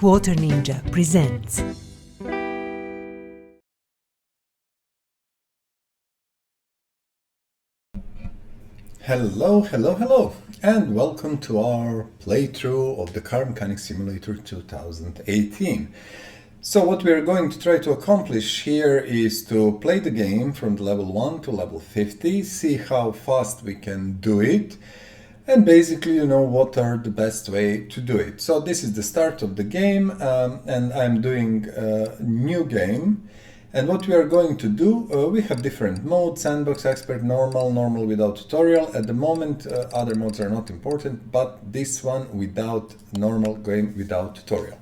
Quarter Ninja presents. Hello, and welcome to our playthrough of the Car Mechanics Simulator 2018. So what we are going to try to accomplish here is to play the game from level 1 to level 50, see how fast we can do it, and basically, what are the best way to do it. So this is the start of the game, and I'm doing a new game. And what we are going to do, we have different modes: sandbox, expert, normal without tutorial. At the moment, other modes are not important, but this one without normal, going without tutorial.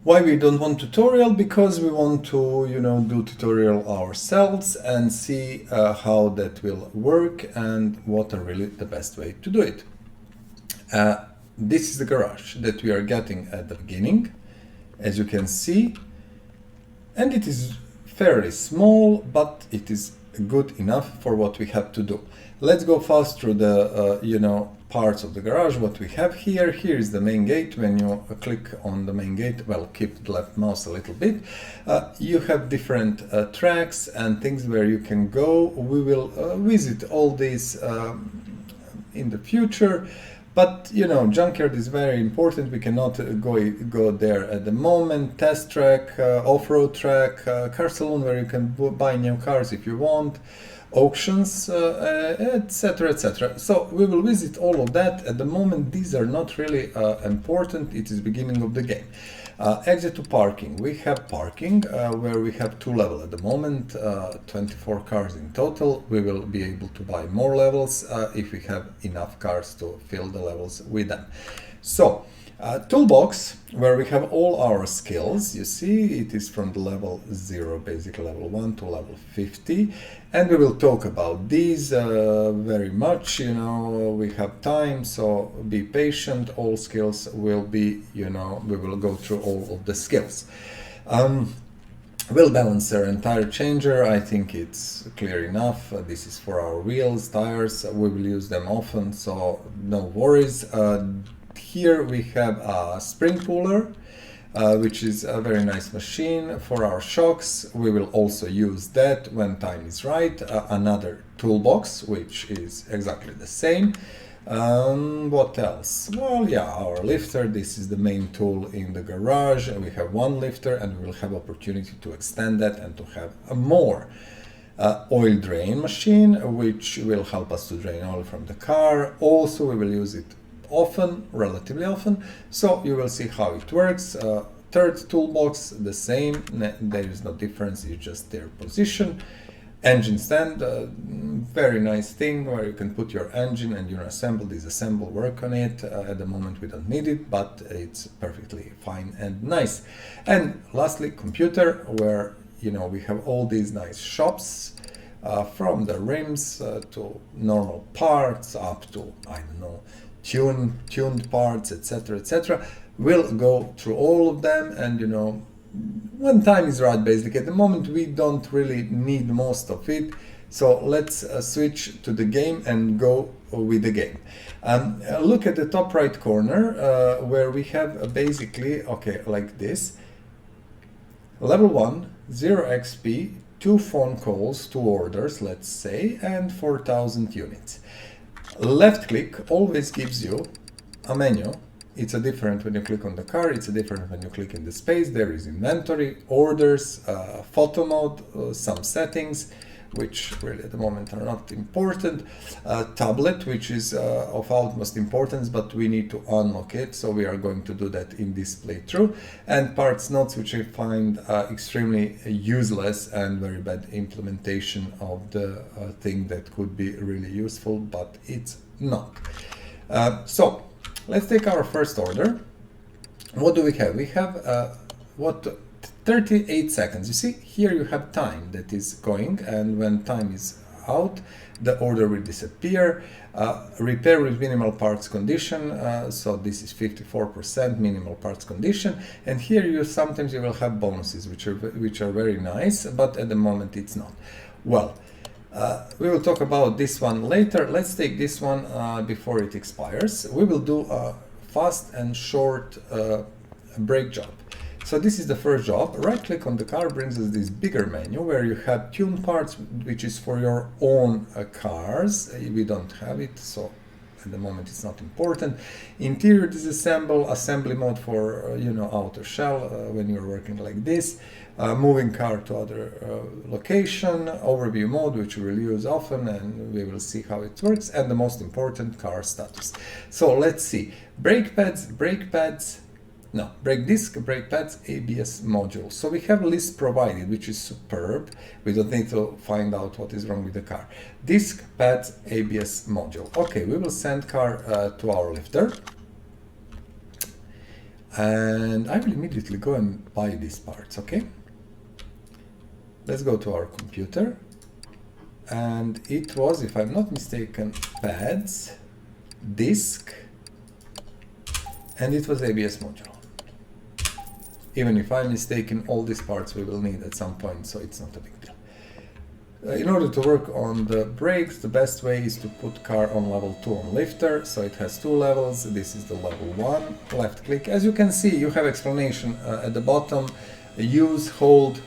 Why we don't want tutorial? Because we want to, do tutorial ourselves and see how that will work and what are really the best way to do it. This is the garage that we are getting at the beginning, as you can see. And it is fairly small, but it is good enough for what we have to do. Let's go fast through the, parts of the garage, what we have here. Here is the main gate. When you click on the main gate, well, keep the left mouse a little bit. You have different tracks and things where you can go. We will visit all these in the future. But, junkyard is very important. We cannot go there at the moment. Test track, off-road track, car salon where you can buy new cars if you want, auctions, etc., etc. So we will visit all of that. At the moment, these are not really important. It is beginning of the game. Exit to parking. We have parking where we have 2 levels at the moment, 24 cars in total. We will be able to buy more levels if we have enough cars to fill the levels with them. So, toolbox, where we have all our skills. You see, it is from the level 0, basically level 1 to level 50. And we will talk about these very much, we have time, so be patient. All skills will be, we will go through all of the skills. Wheel balancer and tire changer, I think it's clear enough. This is for our wheels, tires. We will use them often, so no worries. Here we have a spring puller, which is a very nice machine for our shocks. We will also use that when time is right. Another toolbox, which is exactly the same. What else? Well, yeah, our lifter. This is the main tool in the garage. We have one lifter, and we will have opportunity to extend that and to have a more. Oil drain machine, which will help us to drain oil from the car. Also, we will use it often, relatively often, so you will see how it works. Third toolbox, the same, there is no difference, it's just their position. Engine stand, very nice thing where you can put your engine and assemble, disassemble, work on it. At the moment we don't need it, but it's perfectly fine and nice. And lastly, computer, where we have all these nice shops, from the rims to normal parts up to, I don't know, tuned parts, etc. We'll go through all of them, and when time is right. Basically, at the moment we don't really need most of it, so let's switch to the game and go with the game. Look at the top right corner, where we have basically, like this: level 1, 0 XP, 2 phone calls, 2 orders, let's say, and 4,000 units. Left click always gives you a menu. It's a different when you click on the car, it's a different when you click in the space. There is inventory, orders, photo mode, some settings, which really at the moment are not important. Tablet, which is of utmost importance, but we need to unlock it, so we are going to do that in this playthrough. And parts notes, which I find extremely useless and very bad implementation of the thing that could be really useful, but it's not. So let's take our first order. What do we have? We have 38 seconds. You see, here you have time that is going, and when time is out, the order will disappear. Repair with minimal parts condition, so this is 54% minimal parts condition. And here sometimes you will have bonuses, which are very nice, but at the moment it's not. Well, we will talk about this one later. Let's take this one before it expires. We will do a fast and short brake job. So this is the first job. Right click on the car brings us this bigger menu where you have tune parts, which is for your own cars. We don't have it, so at the moment it's not important. Interior disassemble, assembly mode for outer shell when you're working like this. Moving car to other location, overview mode, which we will use often, and we will see how it works, and the most important, car status. So let's see. Brake disc, brake pads, ABS module. So we have a list provided, which is superb. We don't need to find out what is wrong with the car. Disc, pads, ABS module. Okay, we will send car to our lifter. And I will immediately go and buy these parts, okay? Let's go to our computer. And it was, if I'm not mistaken, pads, disc, and it was ABS module. Even if I'm mistaken, all these parts we will need at some point, so it's not a big deal. In order to work on the brakes, the best way is to put car on level 2 on lifter, so it has 2 levels. This is the level 1, left click. As you can see, you have explanation at the bottom. Use, hold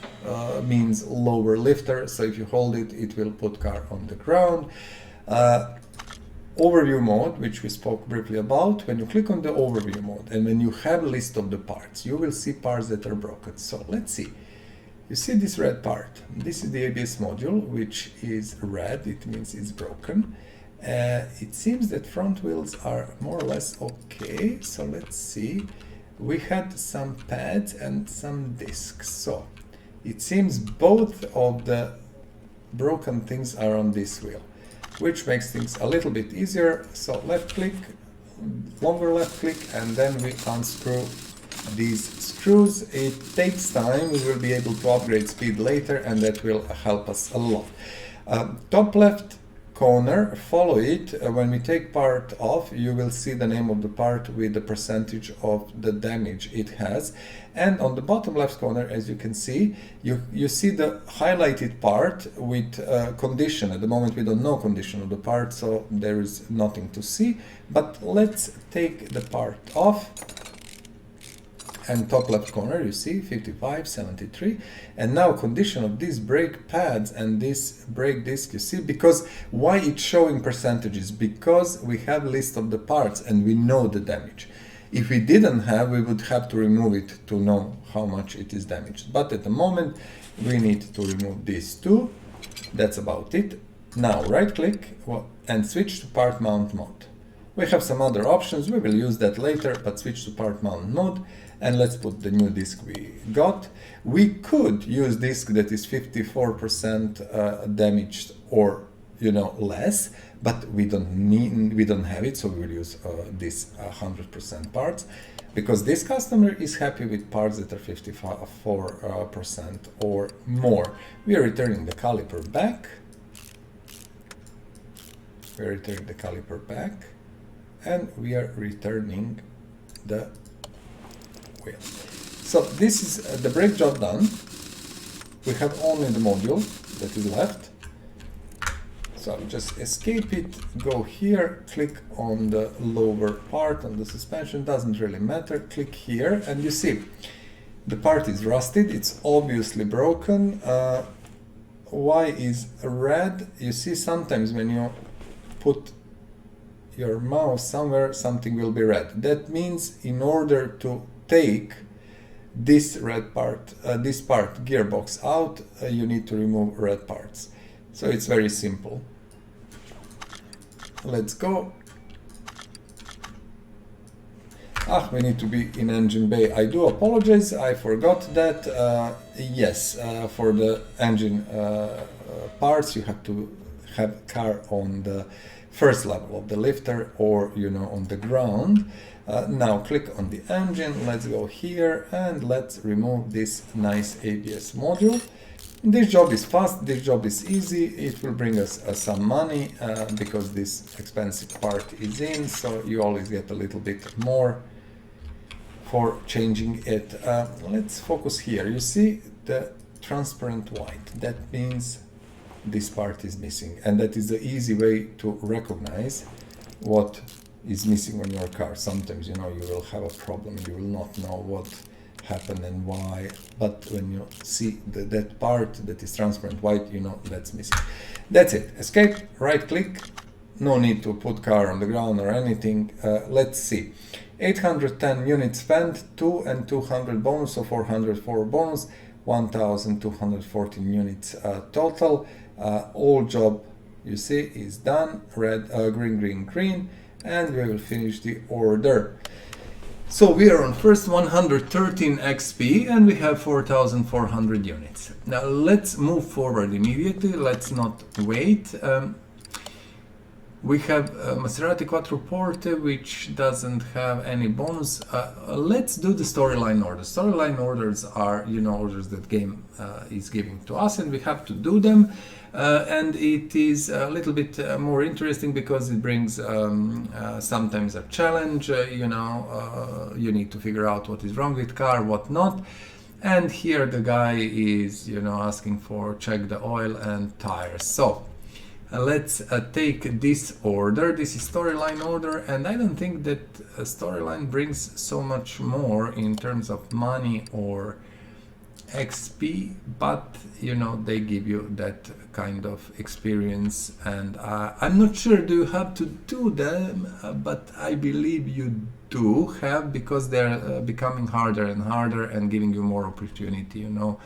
means lower lifter, so if you hold it, it will put car on the ground. Overview mode, which we spoke briefly about. When you click on the overview mode and when you have a list of the parts, you will see parts that are broken. So let's see. You see this red part. This is the ABS module, which is red. It means it's broken. It seems that front wheels are more or less okay. So let's see. We had some pads and some discs. So it seems both of the broken things are on this wheel, which makes things a little bit easier. So left click, longer left click, and then we unscrew these screws. It takes time. We will be able to upgrade speed later, and that will help us a lot. Top left corner, follow it. When we take part off, you will see the name of the part with the percentage of the damage it has. And on the bottom left corner, as you can see, you see the highlighted part with condition. At the moment we don't know condition of the part, so there is nothing to see. But let's take the part off. And top left corner, you see 55, 73. And now condition of these brake pads and this brake disc, you see, because why it's showing percentages? Because we have list of the parts and we know the damage. If we didn't have, we would have to remove it to know how much it is damaged. But at the moment, we need to remove these two. That's about it. Now right click and switch to part mount mode. We have some other options, we will use that later, but switch to part mount mode. And let's put the new disc we got. We could use disc that is 54% damaged or less, but we don't have it, so we will use this 100% parts, because this customer is happy with parts that are 54% or more. We are returning the caliper back. We are returning the caliper back, and we are returning the wheel. So this is the brake job done. We have only the module that is left. So just escape it, go here, click on the lower part on the suspension, doesn't really matter, click here, and you see the part is rusted, it's obviously broken. Why is red? You see sometimes when you put your mouse somewhere, something will be red. That means in order to take this red part, this part gearbox out, you need to remove red parts. So it's very simple. Let's go. We need to be in engine bay. I do apologize, I forgot that. Yes, for the engine parts, you have to have car on the first level of the lifter or on the ground. Now click on the engine, let's go here and let's remove this nice ABS module. This job is fast, this job is easy, it will bring us some money because this expensive part is in, so you always get a little bit more for changing it. Let's focus here. You see the transparent white, that means this part is missing, and that is the easy way to recognize what is missing on your car. Sometimes, you know, you will have a problem, you will not know what happened and why, but when you see that part that is transparent white, you know that's missing. That's it. Escape, right click, no need to put car on the ground or anything. Let's see. 810 units spent, 2 and 200 bonus, so 404 bonus, 1214 units total. All job, you see, is done. Red, green, green, green, and we will finish the order. So we are on first 113 XP and we have 4,400 units. Now let's move forward immediately, let's not wait. We have Maserati Quattroporte, which doesn't have any bonus. Let's do the storyline orders. Storyline orders are, you know, orders that game is giving to us, and we have to do them. And it is a little bit more interesting because it brings sometimes a challenge. You know, you need to figure out what is wrong with car, what not. And here the guy is, you know, asking for check the oil and tires. So let's take this order. This is storyline order, and I don't think that a storyline brings so much more in terms of money or XP, but you know, they give you that kind of experience, and I'm not sure do you have to do them, but I believe you do have, because they're becoming harder and harder and giving you more opportunity, you know,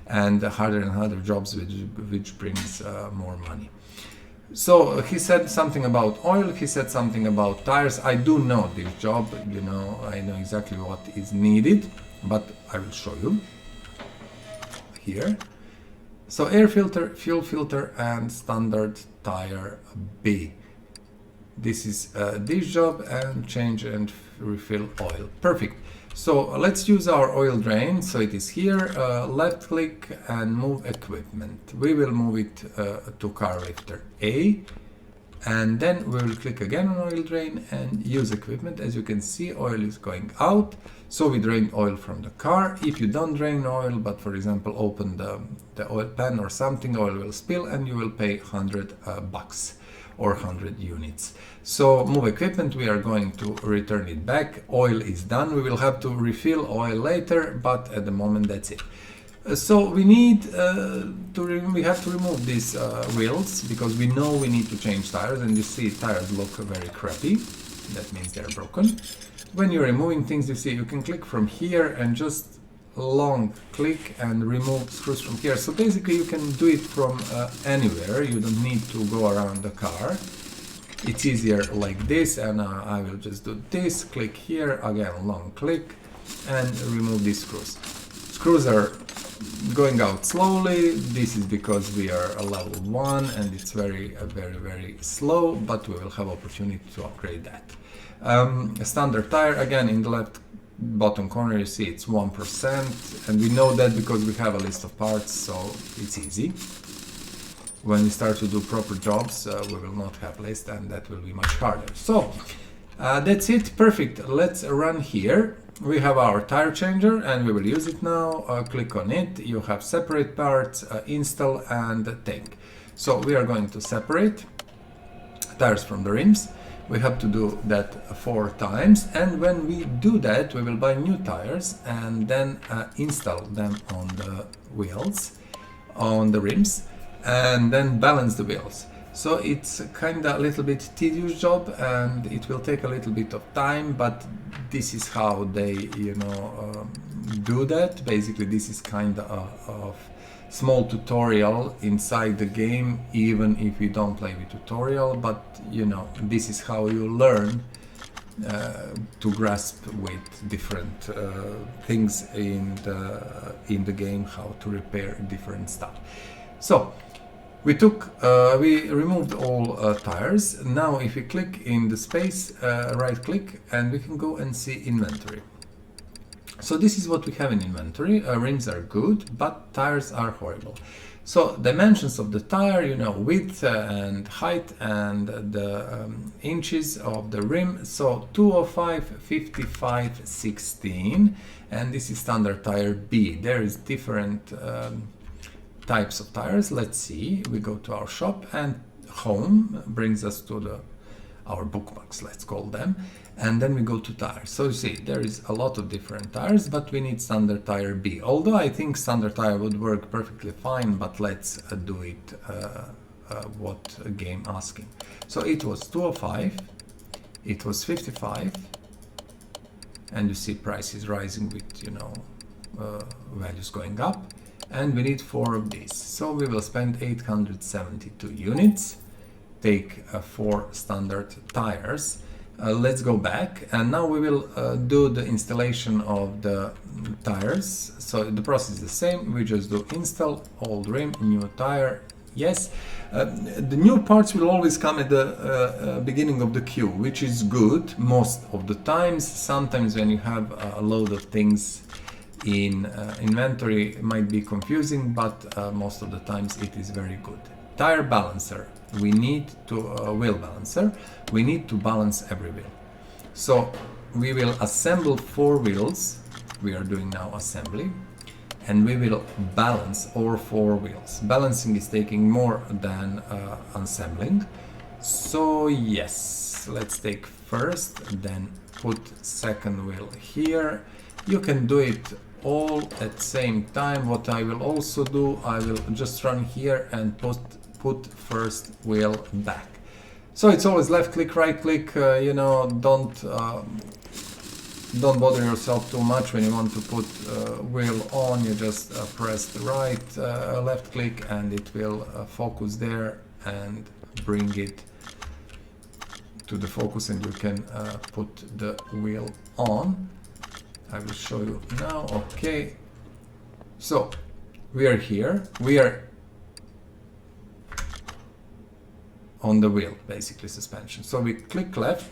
and harder and harder jobs which brings more money. So he said something about oil, he said something about tires. I do know this job, you know, I know exactly what is needed, but I will show you here. So air filter, fuel filter, and standard tire B. This is this job, and change and refill oil. Perfect. So let's use our oil drain. So it is here, left click and move equipment. We will move it to car lifter A, and then we will click again on oil drain and use equipment. As you can see, oil is going out. So we drain oil from the car. If you don't drain oil, but for example open the oil pan or something, oil will spill and you will pay 100 bucks or 100 units. So move equipment, we are going to return it back. Oil is done. We will have to refill oil later, but at the moment that's it. So we need we have to remove these wheels, because we know we need to change tires, and you see tires look very crappy. That means they're broken. When you're removing things, you see you can click from here and just long click and remove screws from here. So basically you can do it from anywhere. You don't need to go around the car. It's easier like this, and I will just do this, click here, again long click, and remove these screws. Screws are going out slowly. This is because we are a level 1 and it's very slow, but we will have opportunity to upgrade that. A standard tire, again in the left bottom corner you see it's 1%, and we know that because we have a list of parts, so it's easy. When we start to do proper jobs, we will not have list, and that will be much harder. So that's it, perfect. Let's run here. We have our tire changer and we will use it now. Click on it. You have separate parts, install, and tank. So we are going to separate tires from the rims. We have to do that 4 times, and when we do that we will buy new tires and then install them on the wheels, on the rims, and then balance the wheels. So it's kind of a little bit tedious job and it will take a little bit of time, but this is how they, you know, do that. Basically this is kind of small tutorial inside the game, even if you don't play with tutorial, but you know, this is how you learn to grasp with different things in the game, how to repair different stuff. So we removed all tires. Now if you click in the space, right click, and we can go and see inventory. So this is what we have in inventory. Rims are good, but tires are horrible. So dimensions of the tire, you know, width and height and the inches of the rim. So 205, 55, 16, and this is standard tire B. There is different types of tires. Let's see, we go to our shop, and home brings us to the our bookmarks, let's call them, and then we go to tires. So you see, there is a lot of different tires, but we need standard tire B. Although I think standard tire would work perfectly fine, but let's do it what a game asking. So it was 205, it was 55, and you see price is rising with, you know, values going up, and we need 4 of these. So we will spend 872 units, take 4 standard tires. Let's go back, and now we will do the installation of the tires. So the process is the same, we just do install, old rim, new tire, yes. The new parts will always come at the beginning of the queue, which is good most of the times. Sometimes when you have a load of things in inventory, it might be confusing, but most of the times it is very good. Tire balancer, we need to wheel balancer, we need to balance every wheel. So we will assemble 4 wheels, we are doing now assembly, and we will balance all 4 wheels. Balancing is taking more than assembling. So yes, let's take first, then put second wheel here. You can do it all at the same time. What I will also do, I will just run here and put first wheel back. So it's always left click, right click, you know, don't bother yourself too much when you want to put wheel on. You just press the right left click and it will focus there and bring it to the focus, and you can put the wheel on. I will show you now. Okay, so we are here, we are on the wheel, basically suspension. So we click left,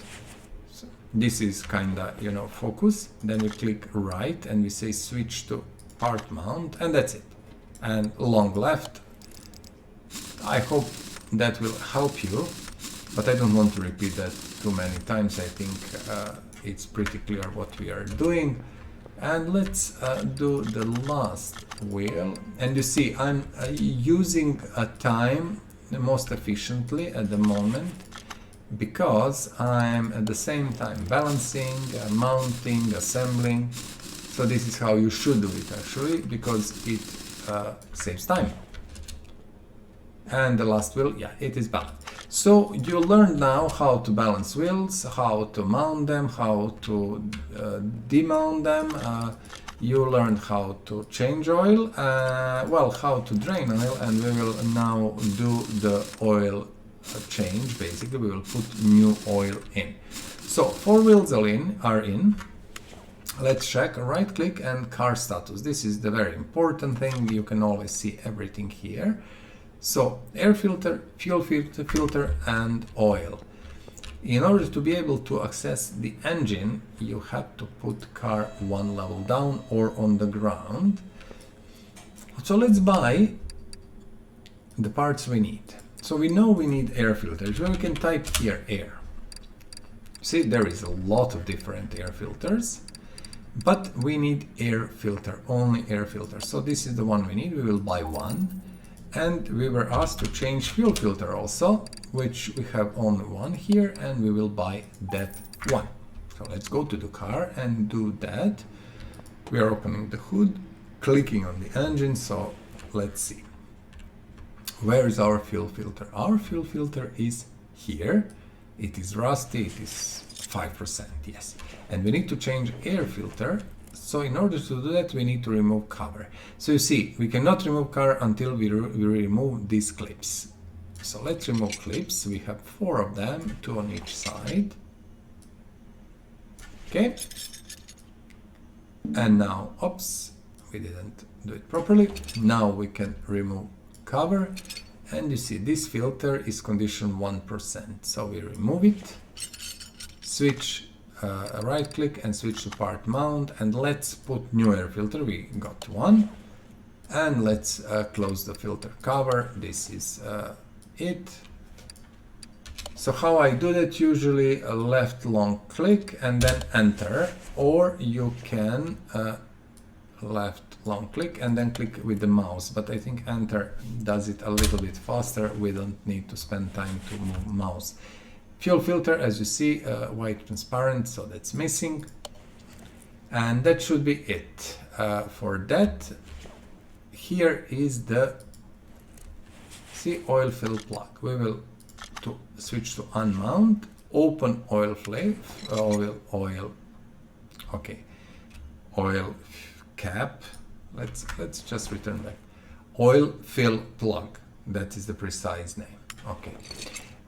so this is kinda, you know, focus, then we click right and we say switch to part mount, and that's it. And long left. I hope that will help you, but I don't want to repeat that too many times. I think it's pretty clear what we are doing. And let's do the last wheel, and you see I'm using a time the most efficiently at the moment, because I'm at the same time balancing, mounting, assembling. So this is how you should do it actually, because it saves time. And the last wheel, yeah, it is balanced. So you learned now how to balance wheels, how to mount them, how to demount them. You learned how to change oil, well, how to drain oil, and we will now do the oil change. Basically, we will put new oil in. So 4 wheels are in. Let's check, right click and car status. This is the very important thing. You can always see everything here. So air filter, fuel filter and oil. In order to be able to access the engine, you have to put car 1 level down or on the ground. So let's buy the parts we need. So we know we need air filters. So we can type here air. See, there is a lot of different air filters, but we need air filter, only air filter. So this is the one we need. We will buy 1. And we were asked to change fuel filter also, which we have only 1 here, and we will buy that one. So let's go to the car and do that. We are opening the hood, clicking on the engine, so let's see. Where is our fuel filter? Our fuel filter is here. It is rusty, it is 5%, yes. And we need to change air filter. So in order to do that, we need to remove cover. So you see, we cannot remove cover until we remove these clips. So let's remove clips. We have 4 of them, 2 on each side. Okay. And now, oops, we didn't do it properly. Now we can remove cover. And you see, this filter is condition 1%. So we remove it, switch right click and switch to part mount, and let's put new air filter. We got 1, and let's close the filter cover. This is it. So how I do that, usually a left long click and then enter, or you can left long click and then click with the mouse, but I think enter does it a little bit faster. We don't need to spend time to move mouse. Fuel filter, as you see, white transparent, so that's missing. And that should be it. For that, here is the oil fill plug. We will switch to unmount, open oil cap. Let's just return back. Oil fill plug. That is the precise name. Okay.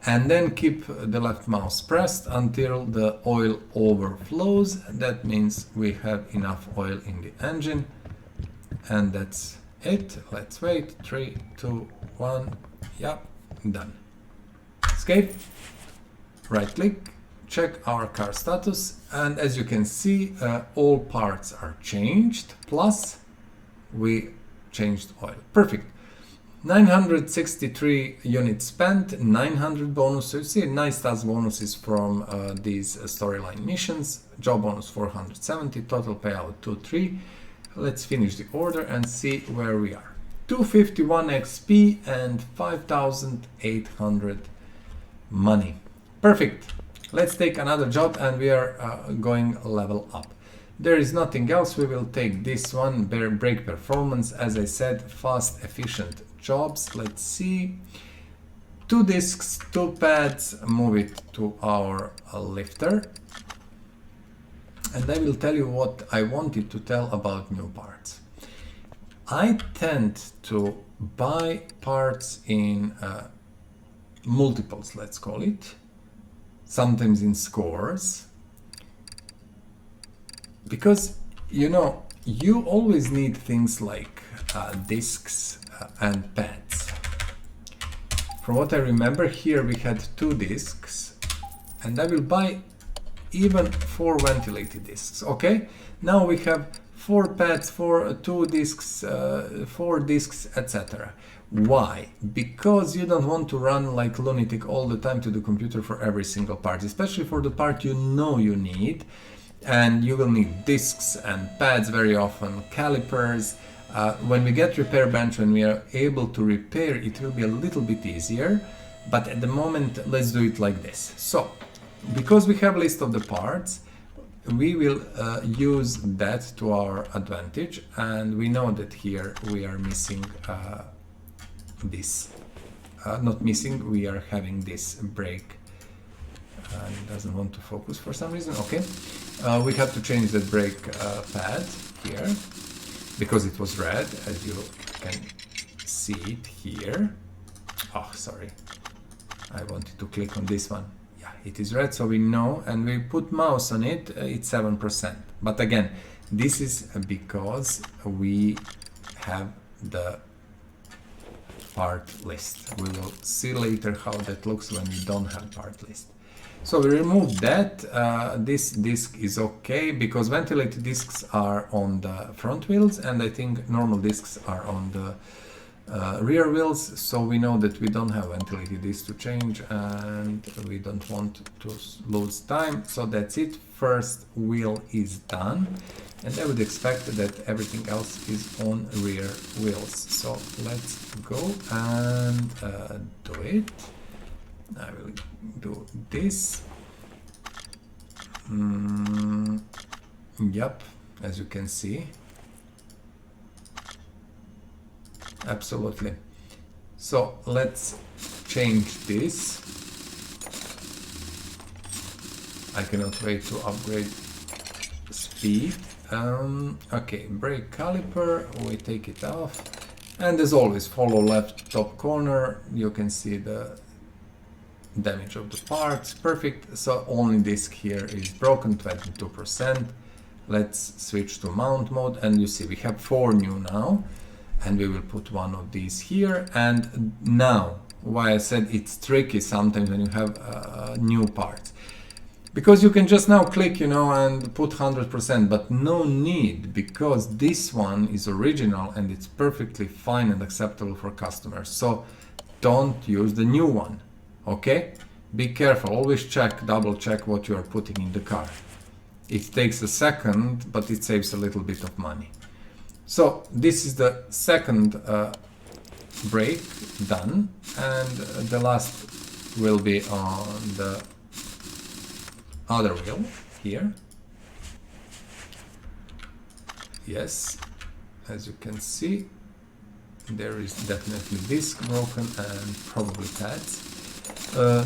And then keep the left mouse pressed until the oil overflows. That means we have enough oil in the engine. And that's it. Let's wait. 3, 2, 1. Yeah, done. Escape. Right click. Check our car status. And as you can see, all parts are changed. Plus, we changed oil. Perfect. 963 units spent, 900 bonus. So you see nice task bonuses from these storyline missions. Job bonus 470, total payout 2-3. Let's finish the order and see where we are. 251 XP and 5,800 money. Perfect. Let's take another job and we are going level up. There is nothing else. We will take this one, brake performance. As I said, fast, efficient jobs. Let's see. 2 discs, 2 pads, move it to our lifter. And I will tell you what I wanted to tell about new parts. I tend to buy parts in multiples, let's call it, sometimes in scores, because you always need things like discs and pads. From what I remember, here we had 2 discs, and I will buy even 4 ventilated discs. Okay, now we have 4 pads, 2 discs, 4 discs, etc. Why? Because you don't want to run like lunatic all the time to the computer for every single part, especially for the part you need. And you will need discs and pads very often, calipers. When we get repair bench, when we are able to repair, it will be a little bit easier. But at the moment, let's do it like this. So, because we have a list of the parts, we will use that to our advantage. And we know that here we are missing this. Not missing, we are having this brake. And it doesn't want to focus for some reason. Okay, we have to change the brake pad here because it was red, as you can see it here. Oh, sorry, I wanted to click on this one. Yeah, it is red, so we know, and we put mouse on it, it's 7%. But again, this is because we have the part list. We will see later how that looks when we don't have part list. So we remove that. This disc is okay because ventilated discs are on the front wheels, and I think normal discs are on the rear wheels. So we know that we don't have ventilated discs to change, and we don't want to lose time. So that's it. First wheel is done, and I would expect that everything else is on rear wheels. So let's go and do it. I will do this. Yep, as you can see. Absolutely. So let's change this. I cannot wait to upgrade speed. Okay, brake caliper, we take it off. And as always, follow left top corner. You can see the damage of the parts. Perfect. So only disc here is broken, 22%. Let's switch to mount mode, and you see we have 4 new now, and we will put one of these here. And now, why I said it's tricky sometimes when you have new parts, because you can just now click, and put 100%, but no need, because this one is original and it's perfectly fine and acceptable for customers. So don't use the new one. Okay, be careful, always double check what you are putting in the car. It takes a second, but it saves a little bit of money. So this is the second brake done, and the last will be on the other wheel here. Yes, as you can see, there is definitely disc broken and probably pads.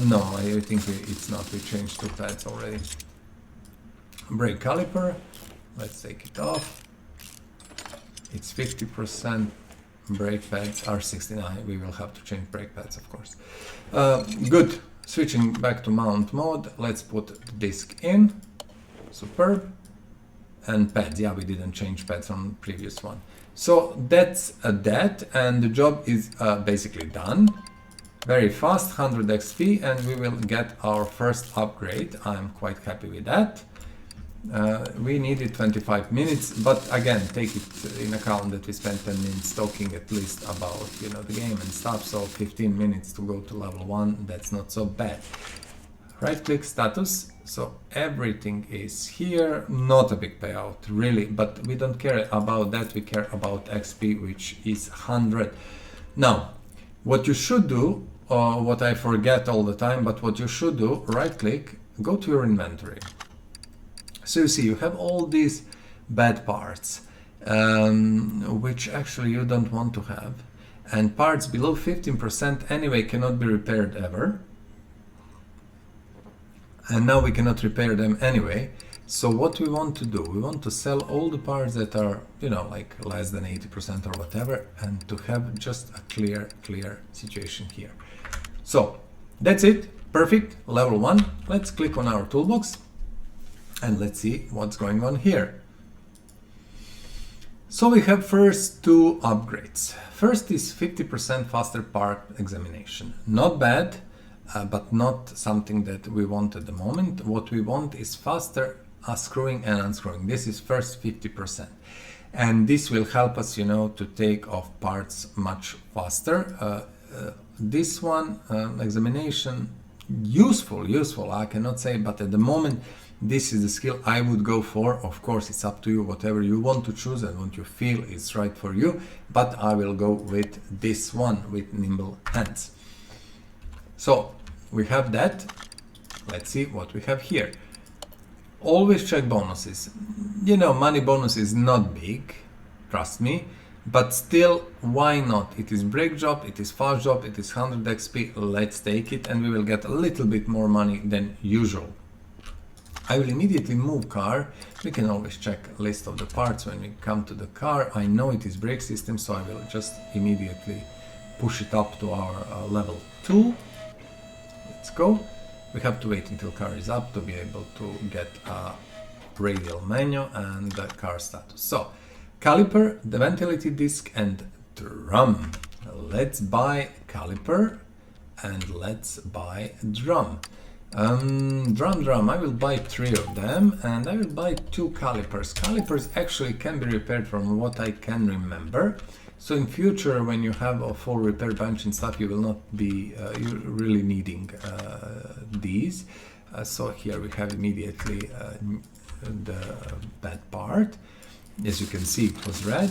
No, I think it's not. We changed 2 pads already. Brake caliper, let's take it off. It's 50%. Brake pads are 69. We will have to change brake pads, of course. Good. Switching back to mount mode, let's put the disc in. Superb. And pads, yeah, we didn't change pads on previous one. So that's that, and the job is basically done. Very fast, 100 XP, and we will get our first upgrade. I'm quite happy with that. We needed 25 minutes, but again, take it in account that we spent 10 minutes talking at least about, you know, the game and stuff. So 15 minutes to go to level 1, that's not so bad. Right click status, so everything is here. Not a big payout really, but we don't care about that. We care about XP, which is 100. Now what you should do, what I forget all the time, but what you should do, right click, go to your inventory. So you see you have all these bad parts, which actually you don't want to have, and parts below 15% anyway cannot be repaired ever. And now we cannot repair them anyway. So what we want to do, we want to sell all the parts that are, you know, like less than 80% or whatever, and to have just a clear situation here. So that's it. Perfect. Level 1. Let's click on our toolbox and let's see what's going on here. So we have first 2 upgrades. First is 50% faster part examination. Not bad. But not something that we want at the moment. What we want is faster screwing and unscrewing. This is first 50%. And this will help us, you know, to take off parts much faster. This one, examination, useful, I cannot say, but at the moment, this is the skill I would go for. Of course, it's up to you, whatever you want to choose and what you feel is right for you. But I will go with this one, with nimble hands. So we have that. Let's see what we have here. Always check bonuses. You know, money bonus is not big, trust me, but still, why not? It is brake job, it is fast job, it is 100 XP. Let's take it, and we will get a little bit more money than usual. I will immediately move car. We can always check a list of the parts when we come to the car. I know it is brake system, so I will just immediately push it up to our level 2. Let's go. We have to wait until car is up to be able to get a radial menu and the car status. So caliper, the ventilated disc, and drum. Let's buy caliper and let's buy drum. Drum, I will buy 3 of them, and I will buy 2 calipers. Calipers actually can be repaired from what I can remember. So in future, when you have a full repair bench and stuff, you will not be really needing these. So here we have immediately the bad part. As you can see, it was red.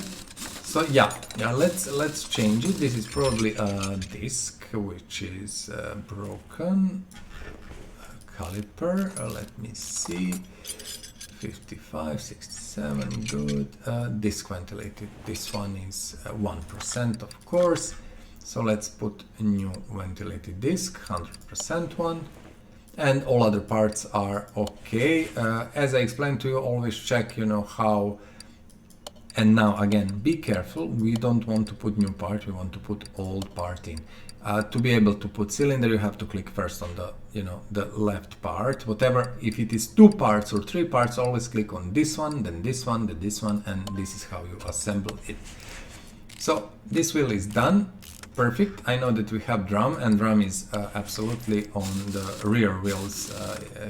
So yeah, let's change it. This is probably a disc which is broken. Caliper, let me see. 55, 67, good. Disc ventilated. This one is 1%, of course. So let's put a new ventilated disc, 100% one. And all other parts are okay. As I explained to you, always check, you know, how. And now again, be careful. We don't want to put new part. We want to put old part in. To be able to put cylinder, you have to click first on the, you know, the left part. Whatever, if it is 2 parts or 3 parts, always click on this one, then this one, then this one, and this is how you assemble it. So this wheel is done. Perfect. I know that we have drum, and drum is absolutely on the rear wheels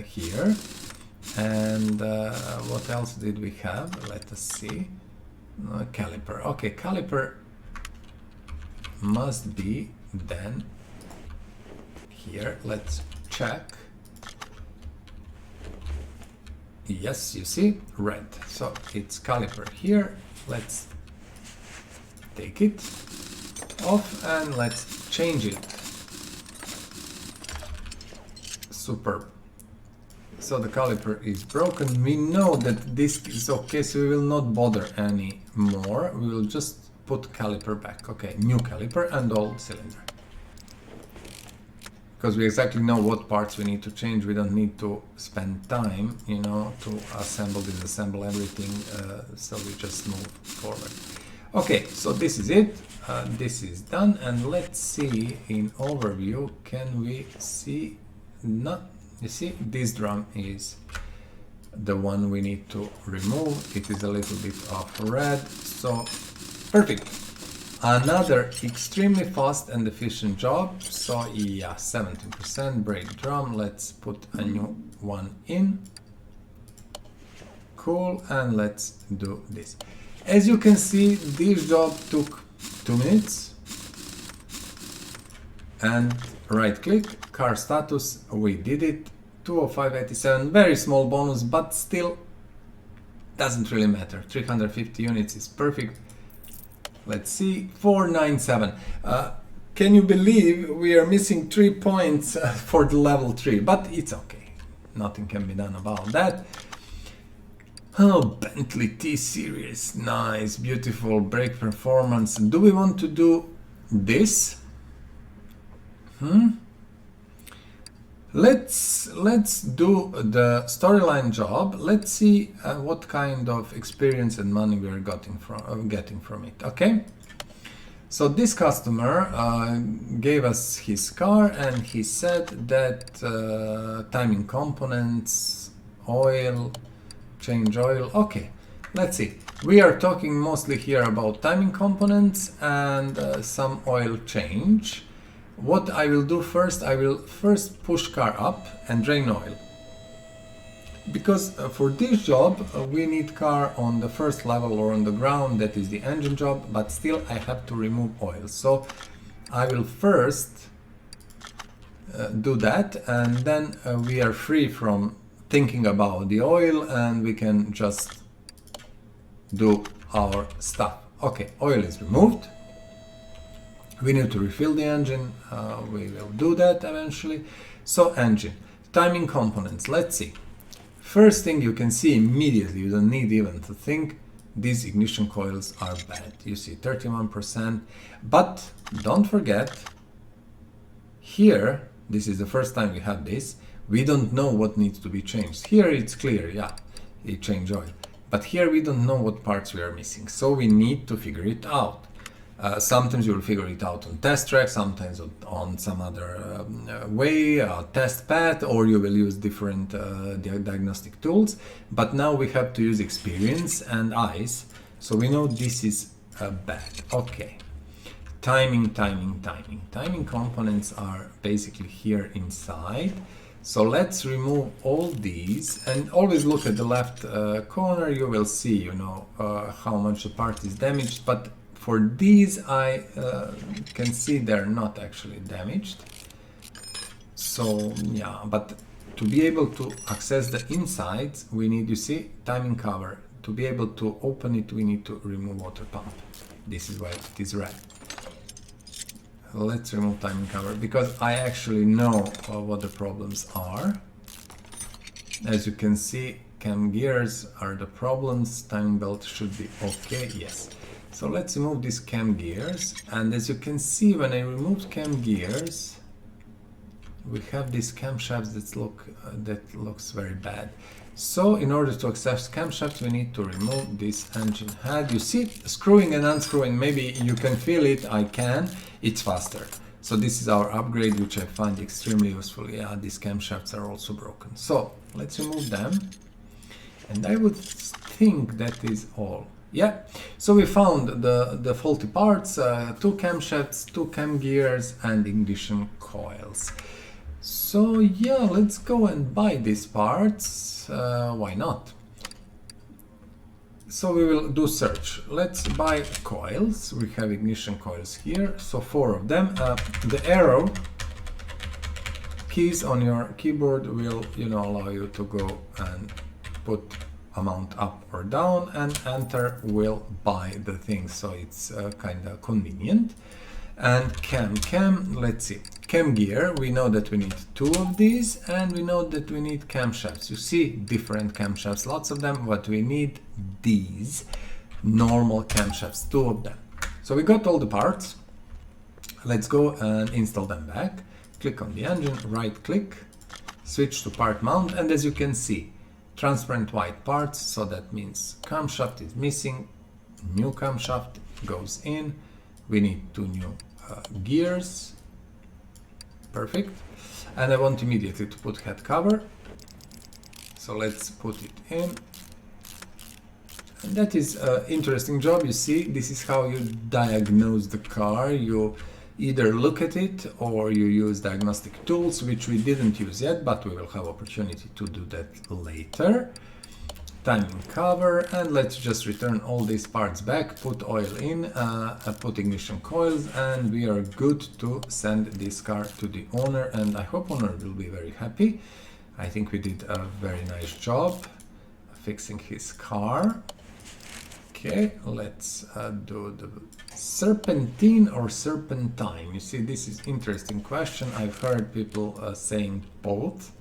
here. And what else did we have? Let us see. Caliper. Okay, caliper must be then here. Let's check. Yes, you see, red. So it's caliper here. Let's take it off and let's change it. Superb. So the caliper is broken. We know that this is okay, so we will not bother anymore. We will just put caliper back. Okay, new caliper and old cylinder. Because we exactly know what parts we need to change. We don't need to spend time, you know, to assemble, disassemble everything. So we just move forward. Okay, so this is it. This is done. And let's see in overview, can we see? No, you see, this drum is the one we need to remove. It is a little bit of red. So perfect. Another extremely fast and efficient job. So yeah, 17% brake drum. Let's put a new one in. Cool, and let's do this. As you can see, this job took 2 minutes. And right click, car status, we did it. 205.87, very small bonus, but still doesn't really matter. 350 units is perfect. Let's see, 497. Can you believe we are missing 3 points for the level 3? But it's okay. Nothing can be done about that. Oh, Bentley T-Series. Nice, beautiful brake performance. Do we want to do this? Let's do the storyline job. Let's see what kind of experience and money we are getting from it. Okay. So this customer gave us his car and he said that timing components, oil, change oil. Okay. Let's see. We are talking mostly here about timing components and some oil change. What I will do first, I will first push car up and drain oil. Because for this job, we need car on the first level or on the ground, that is the engine job, but still I have to remove oil. So I will first do that, and then we are free from thinking about the oil and we can just do our stuff. Okay, oil is removed. We need to refill the engine. We will do that eventually. So engine, timing components. Let's see. First thing you can see immediately, you don't need even to think, these ignition coils are bad. You see 31%. But don't forget, here, this is the first time we have this, we don't know what needs to be changed. Here it's clear, yeah, it changed oil. But here we don't know what parts we are missing. So we need to figure it out. Sometimes you will figure it out on test track, sometimes on some other way, test path, or you will use different diagnostic tools. But now we have to use experience and eyes, so we know this is bad. Okay, timing components are basically here inside. So let's remove all these and always look at the left corner. You will see, you know, how much the part is damaged, but for these, I can see they're not actually damaged. So yeah, but to be able to access the insides, we need, you see, timing cover. To be able to open it, we need to remove water pump. This is why it is red. Let's remove timing cover because I actually know what the problems are. As you can see, cam gears are the problems. Timing belt should be okay, yes. So let's remove these cam gears, and as you can see, when I removed cam gears, we have these camshafts that looks very bad. So in order to access camshafts, we need to remove this engine head. You see, screwing and unscrewing, maybe you can feel it, I can, it's faster. So this is our upgrade, which I find extremely useful. Yeah, these camshafts are also broken. So let's remove them, and I would think that is all. Yeah, so we found the faulty parts, 2 camshafts, 2 cam gears, and ignition coils. So yeah, let's go and buy these parts. Why not? So we will do search. Let's buy coils. We have ignition coils here, so 4 of them. The arrow keys on your keyboard will, you know, allow you to go and put amount up or down, and enter will buy the thing, so it's kind of convenient. And cam, let's see, cam gear, we know that we need 2 of these, and we know that we need camshafts. You see different camshafts, lots of them, but we need these normal camshafts, 2 of them. So we got all the parts. Let's go and install them back. Click on the engine, right click, switch to part mount, and as you can see, transparent white parts, so that means camshaft is missing, new camshaft goes in, we need 2 new gears, perfect, and I want immediately to put head cover, so let's put it in, and that is an interesting job. You see, this is how you diagnose the car. You either look at it or you use diagnostic tools, which we didn't use yet, but we will have opportunity to do that later. Timing cover, and let's just return all these parts back, put oil in, put ignition coils, and we are good to send this car to the owner, and I hope owner will be very happy. I think we did a very nice job fixing his car. Okay, let's do the serpentine or serpentine. You see, this is interesting question. I've heard people saying both.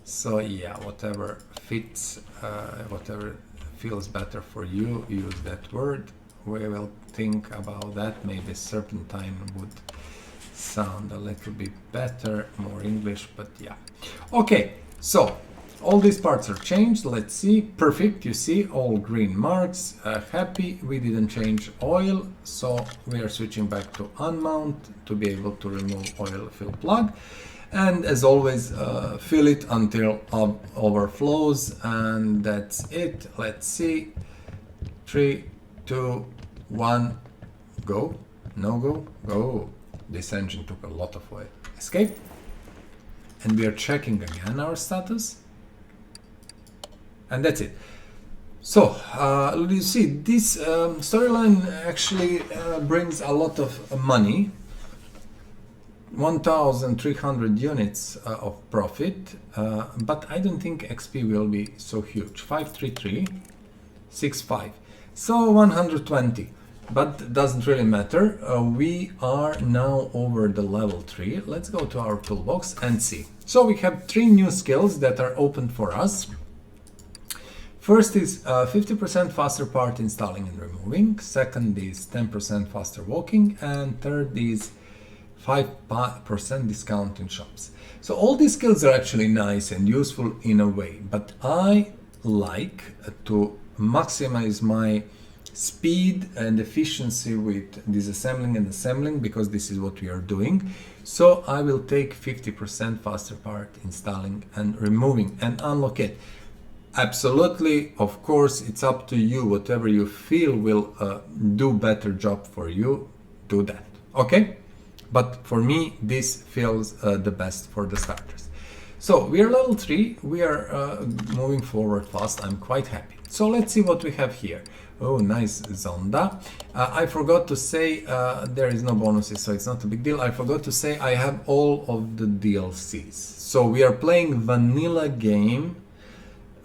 So yeah, whatever fits, whatever feels better for you, use that word. We will think about that. Maybe serpentine would sound a little bit better, more English, but yeah. Okay, so all these parts are changed. Let's see. Perfect. You see all green marks. Happy. We didn't change oil, so we are switching back to unmount to be able to remove oil fill plug. And as always, fill it until overflows, and that's it. Let's see. 3, 2, 1, go. No go. Go. This engine took a lot of oil. Escape. And we are checking again our status. And that's it. So, you see, this storyline actually brings a lot of money. 1,300 units of profit, but I don't think XP will be so huge. 533, 65, so 120, but doesn't really matter. We are now over the level 3. Let's go to our toolbox and see. So we have 3 new skills that are open for us. First is 50% faster part installing and removing. Second is 10% faster walking, and third is 5% discount in shops. So all these skills are actually nice and useful in a way, but I like to maximize my speed and efficiency with disassembling and assembling, because this is what we are doing. So I will take 50% faster part installing and removing and unlock it. Absolutely, of course, it's up to you. Whatever you feel will do better job for you, do that. Okay? But for me, this feels the best for the starters. So we are level 3, we are moving forward fast, I'm quite happy. So let's see what we have here. Oh, nice Zonda. I forgot to say, there is no bonuses, so it's not a big deal. I forgot to say I have all of the DLCs. So we are playing vanilla game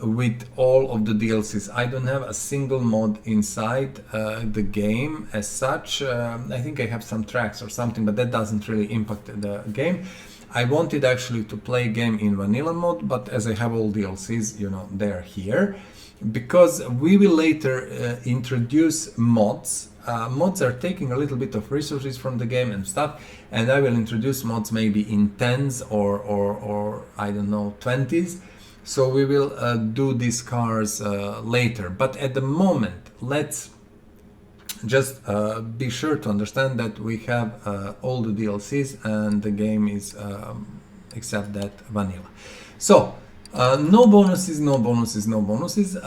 with all of the DLCs. I don't have a single mod inside the game as such. I think I have some tracks or something, but that doesn't really impact the game. I wanted actually to play game in vanilla mode, but as I have all DLCs, you know, they're here. Because we will later introduce mods. Mods are taking a little bit of resources from the game and stuff, and I will introduce mods maybe in 10s or I don't know, 20s. So we will do these cars later, but at the moment, let's just be sure to understand that we have all the DLCs and the game is except that vanilla. So no bonuses, no bonuses, no bonuses.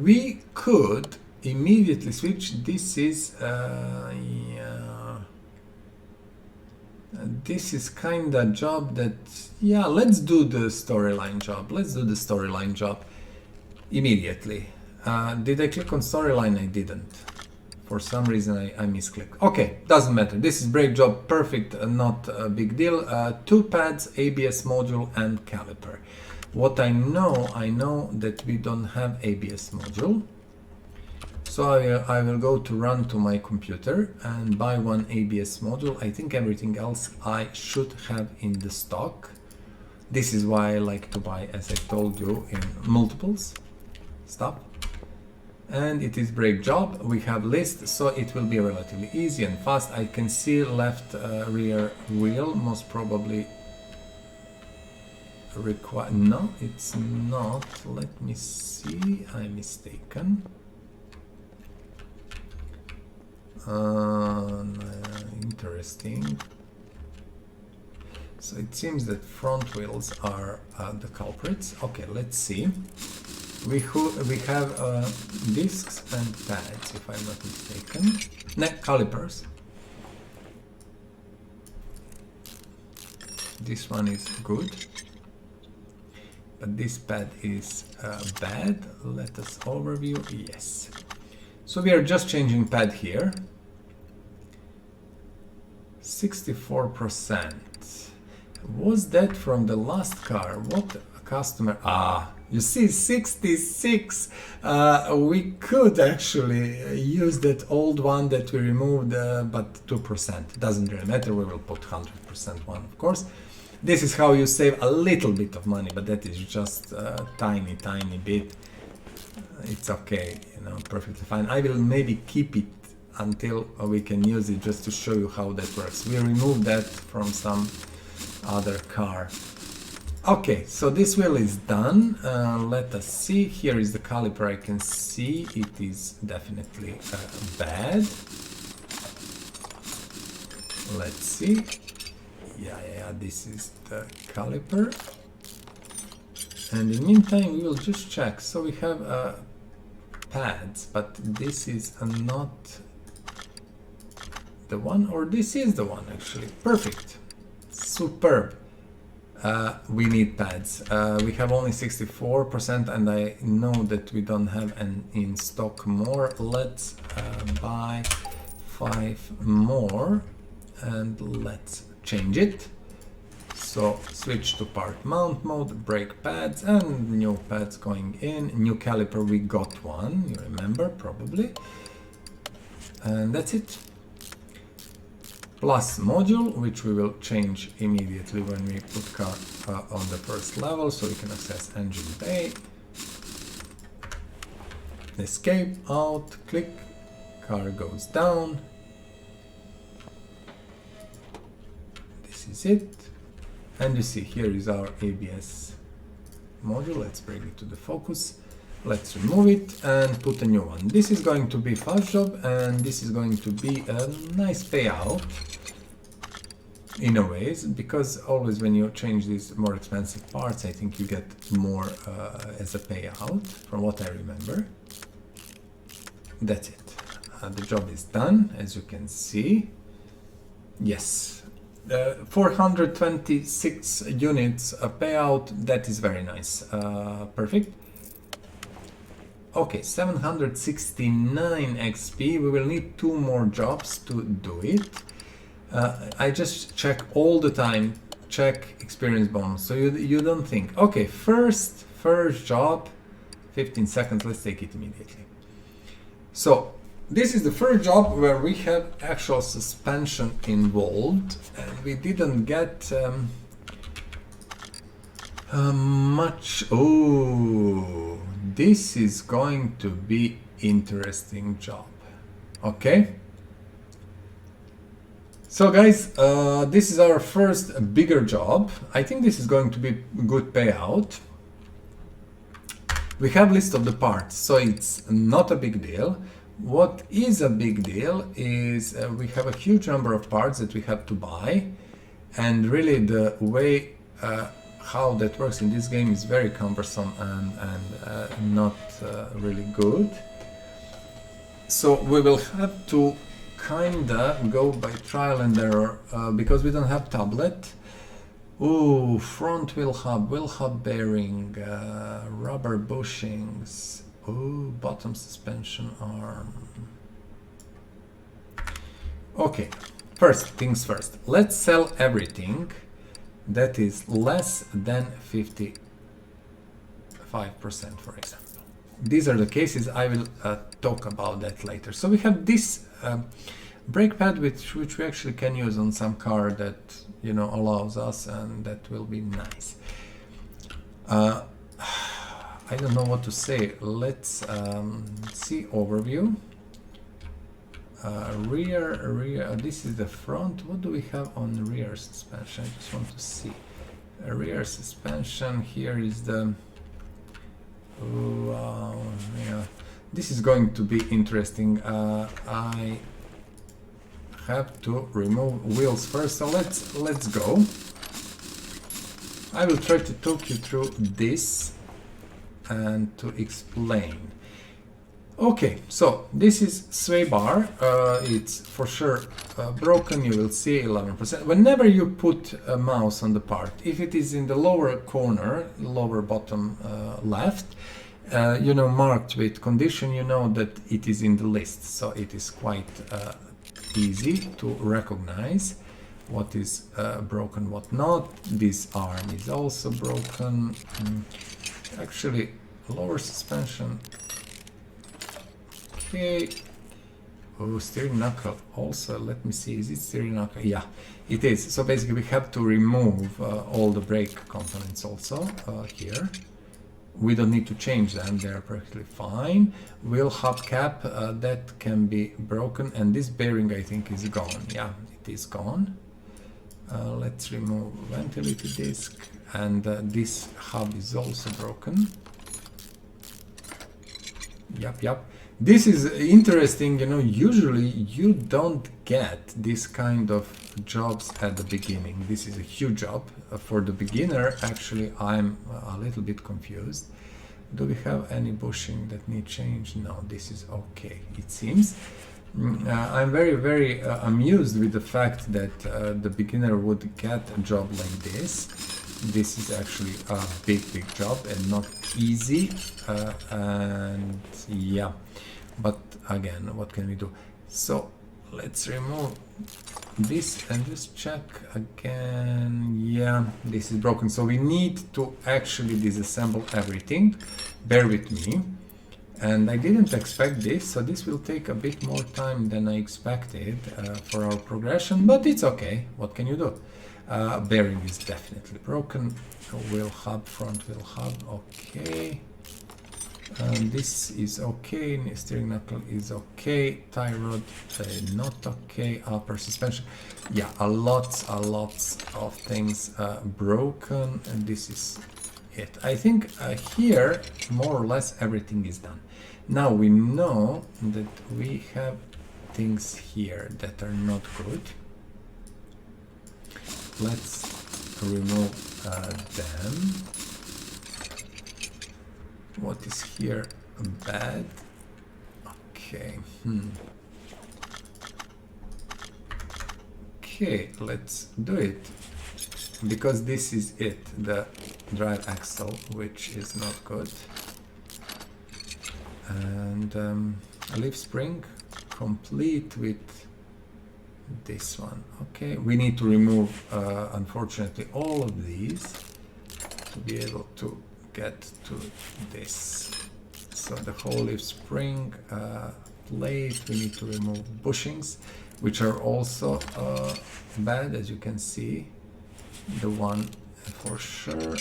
We could immediately switch. This is this is kind of job that, yeah, let's do the storyline job. Let's do the storyline job immediately. Did I click on storyline? I didn't. For some reason I misclicked. Okay, doesn't matter. This is brake job, perfect, not a big deal. 2 pads, ABS module and caliper. What I know that we don't have ABS module. So So I will go to run to my computer and buy one ABS module. I think everything else I should have in the stock. This is why I like to buy, as I told you, in multiples. Stop. And it is brake job. We have list, so it will be relatively easy and fast. I can see left rear wheel, most probably require. No, it's not. Let me see. I'm mistaken. Interesting. So it seems that front wheels are the culprits. Okay, let's see. We have discs and pads, if I'm not mistaken. Calipers. This one is good, but this pad is bad. Let us overview. Yes. So we are just changing pad here. 64%. Was that from the last car? What customer? You see, 66. We could actually use that old one that we removed, but 2%. Doesn't really matter. We will put 100% one, of course. This is how you save a little bit of money, but that is just a tiny bit. It's okay, you know, perfectly fine. I will maybe keep it until we can use it, just to show you how that works. We removed that from some other car. Okay, so this wheel is done. Let us see. Here is the caliper. I can see it is definitely bad. Let's see. Yeah, this is the caliper. And in the meantime, we will just check. So we have pads, but this is not the one, or this is the one actually. Perfect. Superb. We need pads. We have only 64%, and I know that we don't have an in stock more. Let's buy 5 more and let's change it. So switch to part mount mode, brake pads, and new pads going in. New caliper, we got one, you remember probably. And that's it. Plus module, which we will change immediately when we put car on the first level, so we can access engine bay. Escape, out, click, car goes down. This is it. And you see, here is our ABS module. Let's bring it to the focus. Let's remove it and put a new one. This is going to be fast job, and this is going to be a nice payout in a ways, because always when you change these more expensive parts, I think you get more as a payout, from what I remember. That's it. The job is done, as you can see. Yes. 426 units payout, that is very nice. Perfect. Okay, 769 XP. We will need 2 more jobs to do it. I just check all the time, check experience bonus, so you don't think, okay, first job, 15 seconds, let's take it immediately. So this is the first job where we have actual suspension involved, and we didn't get much. Oh, this is going to be interesting job. Okay. So guys, this is our first bigger job. I think this is going to be good payout. We have list of the parts, so it's not a big deal. What is a big deal is we have a huge number of parts that we have to buy, and really the way how that works in this game is very cumbersome and not really good. So we will have to kinda go by trial and error because we don't have tablet. Ooh, front wheel hub bearing, rubber bushings. Ooh, bottom suspension arm. Okay, first things first. Let's sell everything that is less than 55%, for example. these are the cases. I will talk about that later. So we have this brake pad which we actually can use on some car that, you know, allows us, and that will be nice. I don't know what to say. Let's see overview. Rear, this is the front. What do we have on the rear suspension? I just want to see. Rear suspension, here is the, wow, yeah, this is going to be interesting. I have to remove wheels first, so let's go. I will try to talk you through this and to explain. Okay, so this is sway bar. It's for sure broken. You will see 11%. Whenever you put a mouse on the part, if it is in the lower corner, lower bottom left, you know, marked with condition, you know that it is in the list. So it is quite easy to recognize what is broken, what not. This arm is also broken. Actually, lower suspension. Okay. Oh, steering knuckle also. Let me see. Is it steering knuckle? Yeah, it is. So basically, we have to remove all the brake components also here. We don't need to change them. They're perfectly fine. Wheel hubcap, that can be broken, and this bearing I think is gone. Yeah, it is gone. Let's remove ventilator disc, and this hub is also broken. Yep. This is interesting, you know, usually you don't get this kind of jobs at the beginning. This is a huge job. For the beginner, actually, I'm a little bit confused. Do we have any bushing that need change? No, this is okay, it seems. I'm very amused with the fact that the beginner would get a job like this. This is actually a big job and not easy, and yeah, but again, what can we do? So let's remove this and just check again. Yeah, this is broken, so we need to actually disassemble everything. Bear with me. And I didn't expect this, so this will take a bit more time than I expected for our progression, but it's okay. What can you do? Bearing is definitely broken. Wheel hub, front wheel hub, okay. This is okay. Steering knuckle is okay. Tie rod not okay. Upper suspension, yeah, a lots of things broken, and this is it. I think here more or less everything is done. Now we know that we have things here that are not good. Let's remove them. What is here bad? Okay. Okay, let's do it. Because this is it, the drive axle, which is not good. And a leaf spring complete with this one. Okay, we need to remove unfortunately all of these to be able to get to this. So the whole leaf spring plate, we need to remove bushings, which are also bad, as you can see. The one for sure,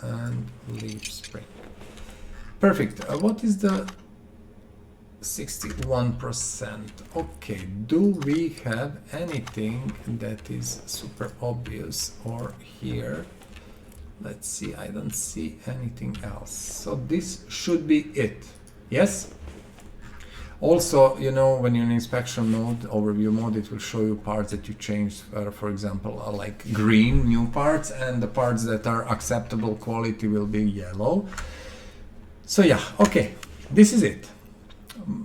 and leaf spring. Perfect. What is the 61%? Okay, do we have anything that is super obvious or here? Let's see, I don't see anything else. So this should be it. Yes? Also, you know, when you're in inspection mode, overview mode, it will show you parts that you changed, for example, like green, new parts, and the parts that are acceptable quality will be yellow. So yeah, okay, this is it.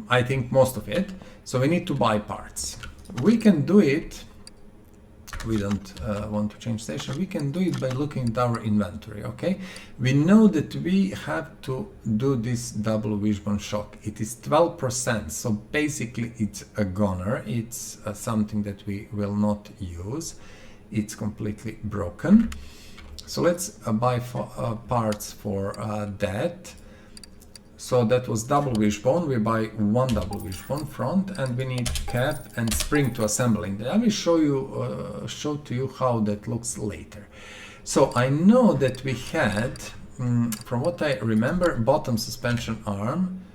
I think most of it. So we need to buy parts. We can do it. We don't want to change station. We can do it by looking at our inventory, okay? We know that we have to do this double wishbone shock. It is 12%, so basically it's a goner. It's something that we will not use. It's completely broken. So let's buy parts for that. So that was double wishbone. We buy one double wishbone front, and we need cap and spring to assembling. I will show to you how that looks later. So I know that we had, from what I remember, bottom suspension arm.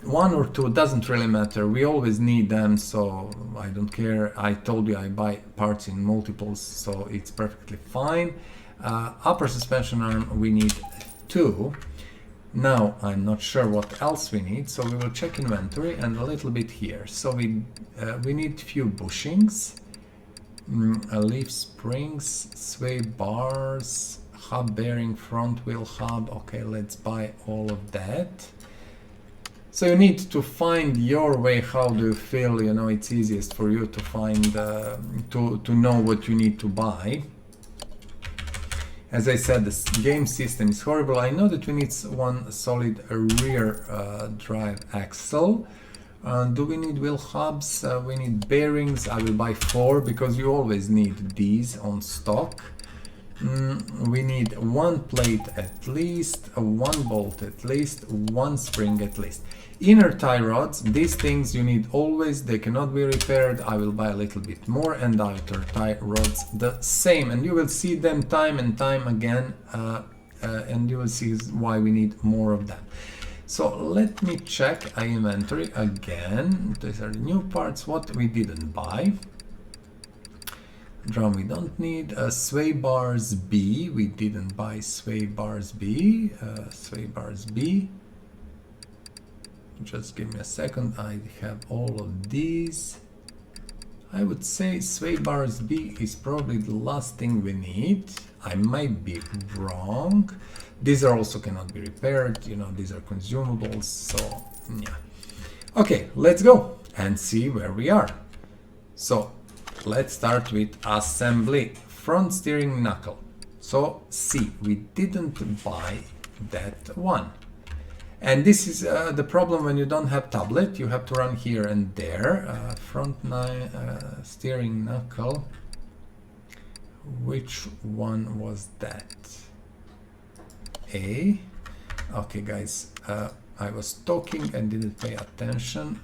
One or two doesn't really matter. We always need them, so I don't care. I told you I buy parts in multiples, so it's perfectly fine. Upper suspension arm, we need two. Now I'm not sure what else we need, so we will check inventory and a little bit here. So we need few bushings, leaf springs, sway bars, hub bearing, front wheel hub. Okay, let's buy all of that. So you need to find your way. How do you feel? You know, it's easiest for you to find, to know what you need to buy. As I said, the game system is horrible. I know that we need one solid rear drive axle. Do we need wheel hubs? We need bearings. I will buy 4 because you always need these on stock. We need one plate at least, one bolt at least, one spring at least. Inner tie rods, these things you need always, they cannot be repaired. I will buy a little bit more, and outer tie rods the same, and you will see them time and time again, and you will see why we need more of them. So let me check our inventory again. These are the new parts, what we didn't buy. Drum we don't need. Sway bars B, we didn't buy sway bars B. Sway bars B. Just give me a second, I have all of these. I would say sway bars B is probably the last thing we need. I might be wrong. These are also cannot be repaired, you know, these are consumables, so yeah. Okay, let's go and see where we are. So let's start with assembly. Front steering knuckle. So C, we didn't buy that one. And this is the problem when you don't have tablet. You have to run here and there. Front steering knuckle. Which one was that? A. Okay, guys. I was talking and didn't pay attention.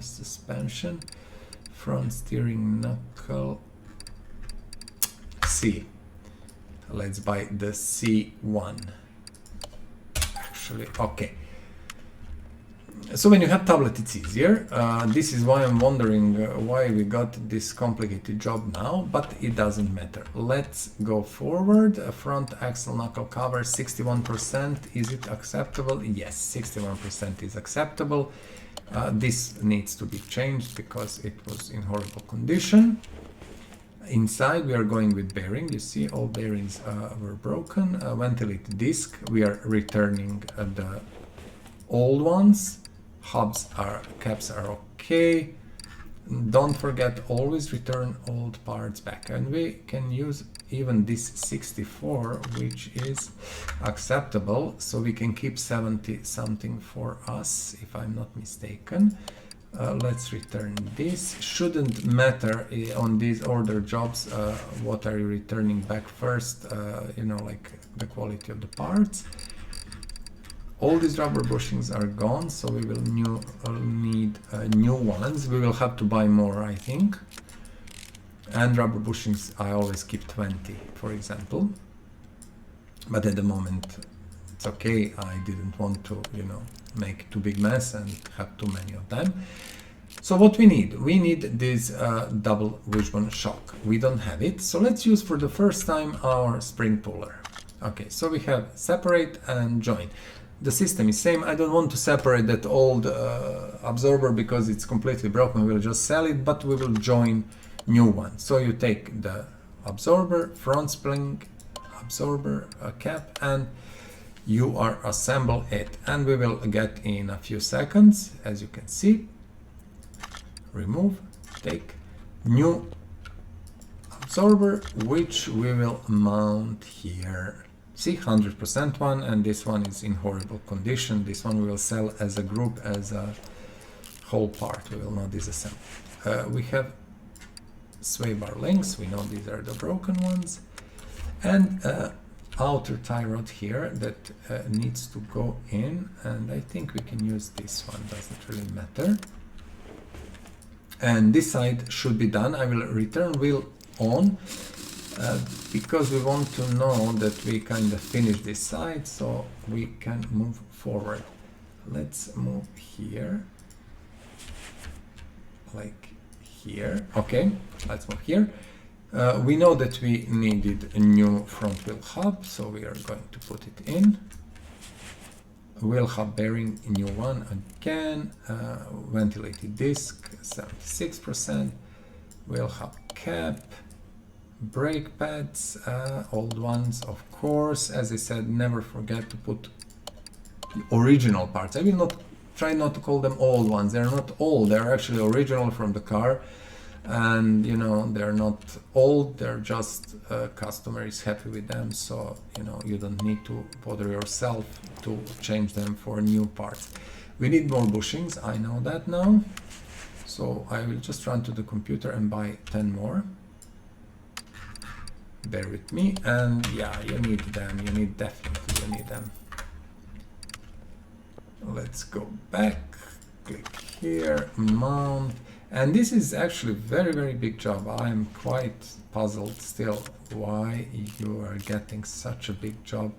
Suspension. Front steering knuckle. C. Let's buy the C1. Actually, okay. So when you have tablet, it's easier. This is why I'm wondering why we got this complicated job now, but it doesn't matter. Let's go forward. Front axle knuckle cover, 61%. Is it acceptable? Yes, 61% is acceptable. This needs to be changed because it was in horrible condition. Inside we are going with bearing. You see all bearings were broken. Ventilate disc, we are returning the old ones. Hubs are, caps are okay. Don't forget, always return old parts back. And we can use even this 64, which is acceptable. So we can keep 70 something for us, if I'm not mistaken. Let's return this. Shouldn't matter on these order jobs what are you returning back first, you know, like the quality of the parts. All these rubber bushings are gone, so we will need new ones. We will have to buy more, I think. And rubber bushings, I always keep 20, for example. But at the moment, it's okay. I didn't want to, you know, make too big mess and have too many of them. So what we need this double wishbone shock. We don't have it, so let's use for the first time our spring puller. Okay, so we have separate and join. The system is same. I don't want to separate that old absorber because it's completely broken. We'll just sell it, but we will join new one. So you take the absorber, front spring, absorber, cap, and you are assemble it, and we will get in a few seconds. As you can see, remove, take new absorber, which we will mount here. See, 100% one, and this one is in horrible condition. This one we will sell as a group, as a whole part. We will not disassemble. We have sway bar links. We know these are the broken ones. And outer tie rod here that needs to go in, and I think we can use this one, doesn't really matter. And this side should be done. I will return wheel on because we want to know that we kind of finish this side so we can move forward. Let's move here, like here. Okay, let's move here. We know that we needed a new front wheel hub, so we are going to put it in. Wheel hub bearing, new one again. Ventilated disc, 76%. Wheel hub cap. Brake pads, old ones, of course. As I said, never forget to put original parts. I will not try not to call them old ones. They're not old. They're actually original from the car. And you know, they're not old, they're just customer is happy with them, so you know, you don't need to bother yourself to change them for new parts. We need more bushings, I know that now, so I will just run to the computer and buy 10 more. Bear with me, and yeah, you need them, definitely you need them. Let's go back, click here, mount. And this is actually a very, very big job. I am quite puzzled still why you are getting such a big job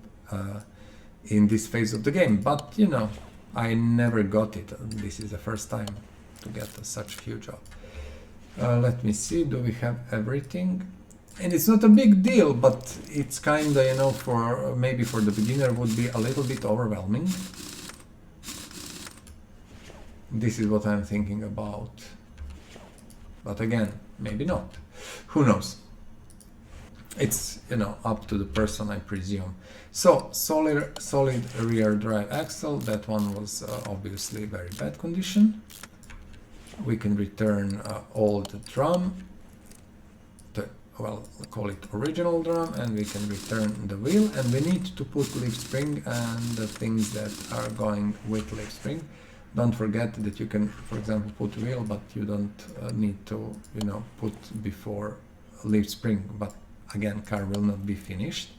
in this phase of the game. But, you know, I never got it. This is the first time to get such a huge job. Let me see, do we have everything? And it's not a big deal, but it's kind of, you know, for maybe for the beginner would be a little bit overwhelming. This is what I'm thinking about. But again, maybe not. Who knows? It's, you know, up to the person, I presume. So, solid rear drive axle. That one was obviously very bad condition. We can return old drum. Well, call it original drum, and we can return the wheel. And we need to put leaf spring and the things that are going with leaf spring. Don't forget that you can, for example, put wheel, but you don't need to, you know, put before leaf spring. But again, car will not be finished.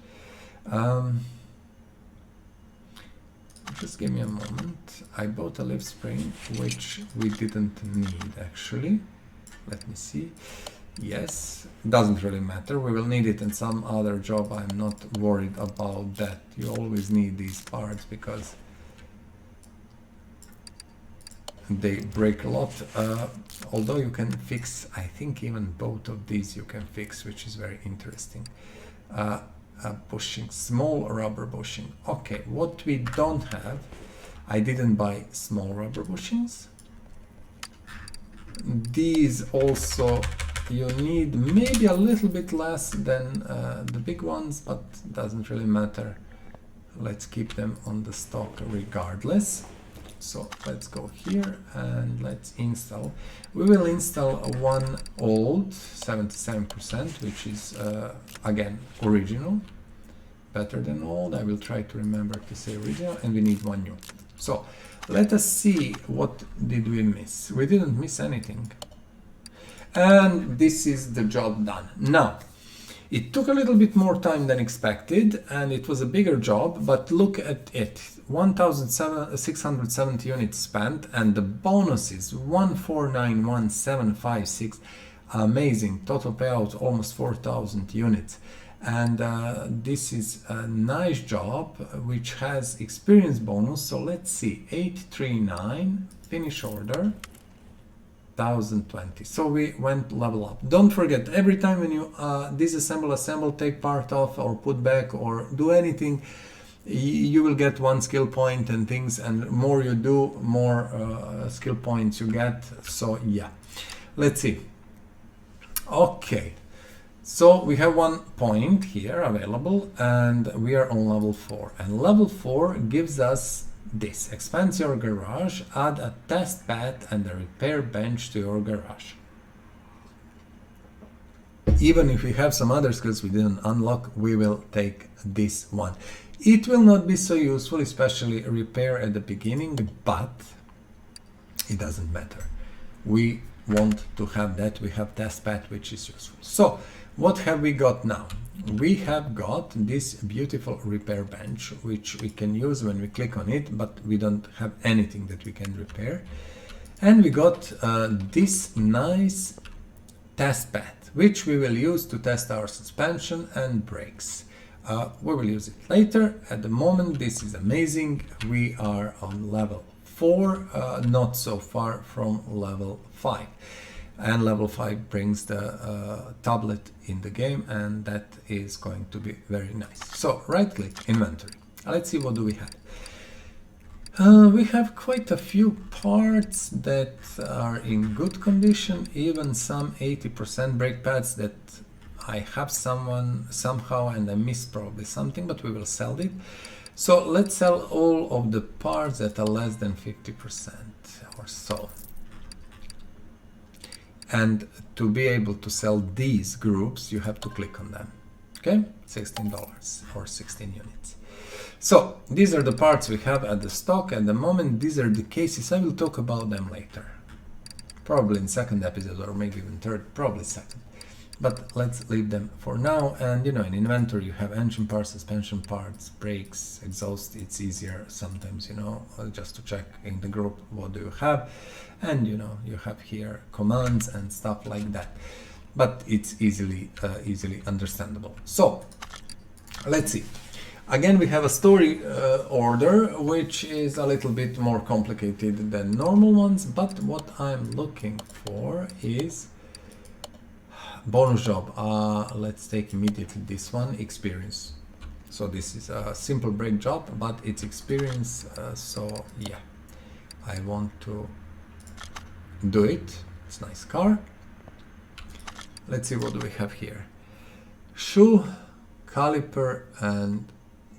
Just give me a moment. I bought a leaf spring, which we didn't need actually. Let me see. Yes, doesn't really matter. We will need it in some other job. I'm not worried about that. You always need these parts because they break a lot, although you can fix, I think even both of these you can fix, which is very interesting. Bushing, small rubber bushing. Okay, what we don't have, I didn't buy small rubber bushings. These also, you need maybe a little bit less than the big ones, but doesn't really matter. Let's keep them on the stock regardless. So let's go here and let's install. We will install one old 77%, which is again original, better than old. I will try to remember to say original, and we need one new. So let us see, what did we miss? We didn't miss anything. And this is the job done. Now, it took a little bit more time than expected, and it was a bigger job, but look at it. 1,670 units spent, and the bonuses 1491756. Amazing. Total payout almost 4,000 units. And this is a nice job, which has experience bonus. So let's see, 839, finish order. 1020. So we went level up. Don't forget, every time when you disassemble, assemble, take part off, or put back, or do anything, you will get one skill point and things, and more you do, more skill points you get. So yeah, let's see. Okay, so we have 1 point here available, and we are on level 4. And level 4 gives us this: expand your garage, add a test bed and a repair bench to your garage. Even if we have some other skills we didn't unlock, we will take this one. It will not be so useful, especially repair at the beginning, but it doesn't matter. We want to have that. We have test bed, which is useful. So what have we got now? we have got this beautiful repair bench, which we can use when we click on it, but we don't have anything that we can repair. And we got this nice test bed, which we will use to test our suspension and brakes. We will use it later. At the moment, this is amazing. We are on level 4, not so far from level 5. And level 5 brings the tablet in the game, and that is going to be very nice. So right click, inventory. Let's see what do we have. We have quite a few parts that are in good condition, even some 80% brake pads that I have somehow and I missed probably something, but we will sell it. So let's sell all of the parts that are less than 50% or so. And to be able to sell these groups, you have to click on them. Okay, $16 or 16 units. So these are the parts we have at the stock at the moment. These are the cases. I will talk about them later, probably in second episode or maybe even third, probably second. But let's leave them for now. And you know, in inventory you have engine parts, suspension parts, brakes, exhaust. It's easier sometimes, you know, just to check in the group what do you have. And you know, you have here commands and stuff like that. But it's easily understandable. So let's see. Again, we have a story order, which is a little bit more complicated than normal ones. But what I'm looking for is bonus job. Let's take immediately this one, experience. So this is a simple brake job, but it's experience. So yeah, I want to do it. It's a nice car. Let's see what do we have here. Shoe, caliper, and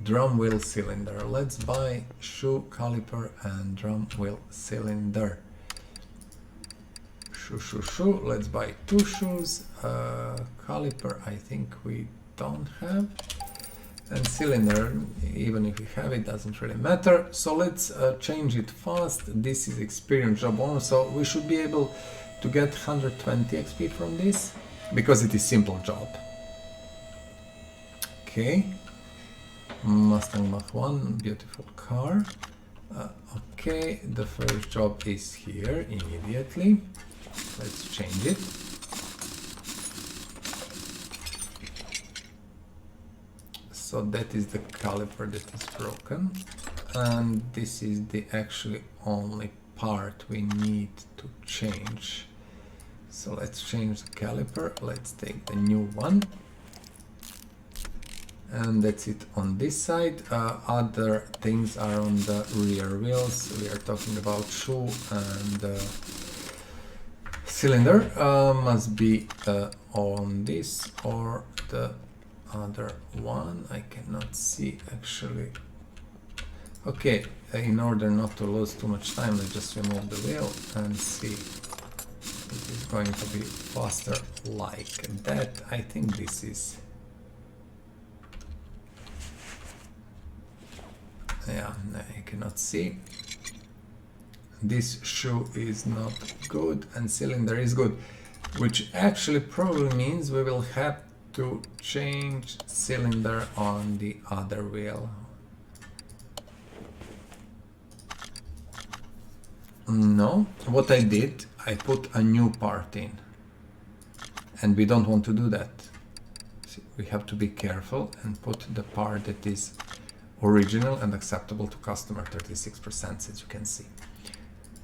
drum wheel cylinder. Let's buy shoe, caliper, and drum wheel cylinder. Shoe. Let's buy 2 shoes. Caliper, I think we don't have. And cylinder, even if we have it, doesn't really matter. So let's change it fast. This is experience job bonus, so we should be able to get 120 XP from this because it is simple job. Okay. Mustang Mach 1, beautiful car. Okay, the first job is here immediately. Let's change it. So that is the caliper that is broken, and this is the actually only part we need to change. So let's change the caliper. Let's take the new one. And that's it on this side. Other things are on the rear wheels. We are talking about shoe and cylinder. Must be on this or the other one. I cannot see actually. Okay, in order not to lose too much time, let's just remove the wheel and see. It is going to be faster like that. I think this is. Yeah, I cannot see. This shoe is not good and cylinder is good, which actually probably means we will have to change cylinder on the other wheel. No, what I did, I put a new part in, and we don't want to do that. See, we have to be careful and put the part that is original and acceptable to customer, 36%, as you can see.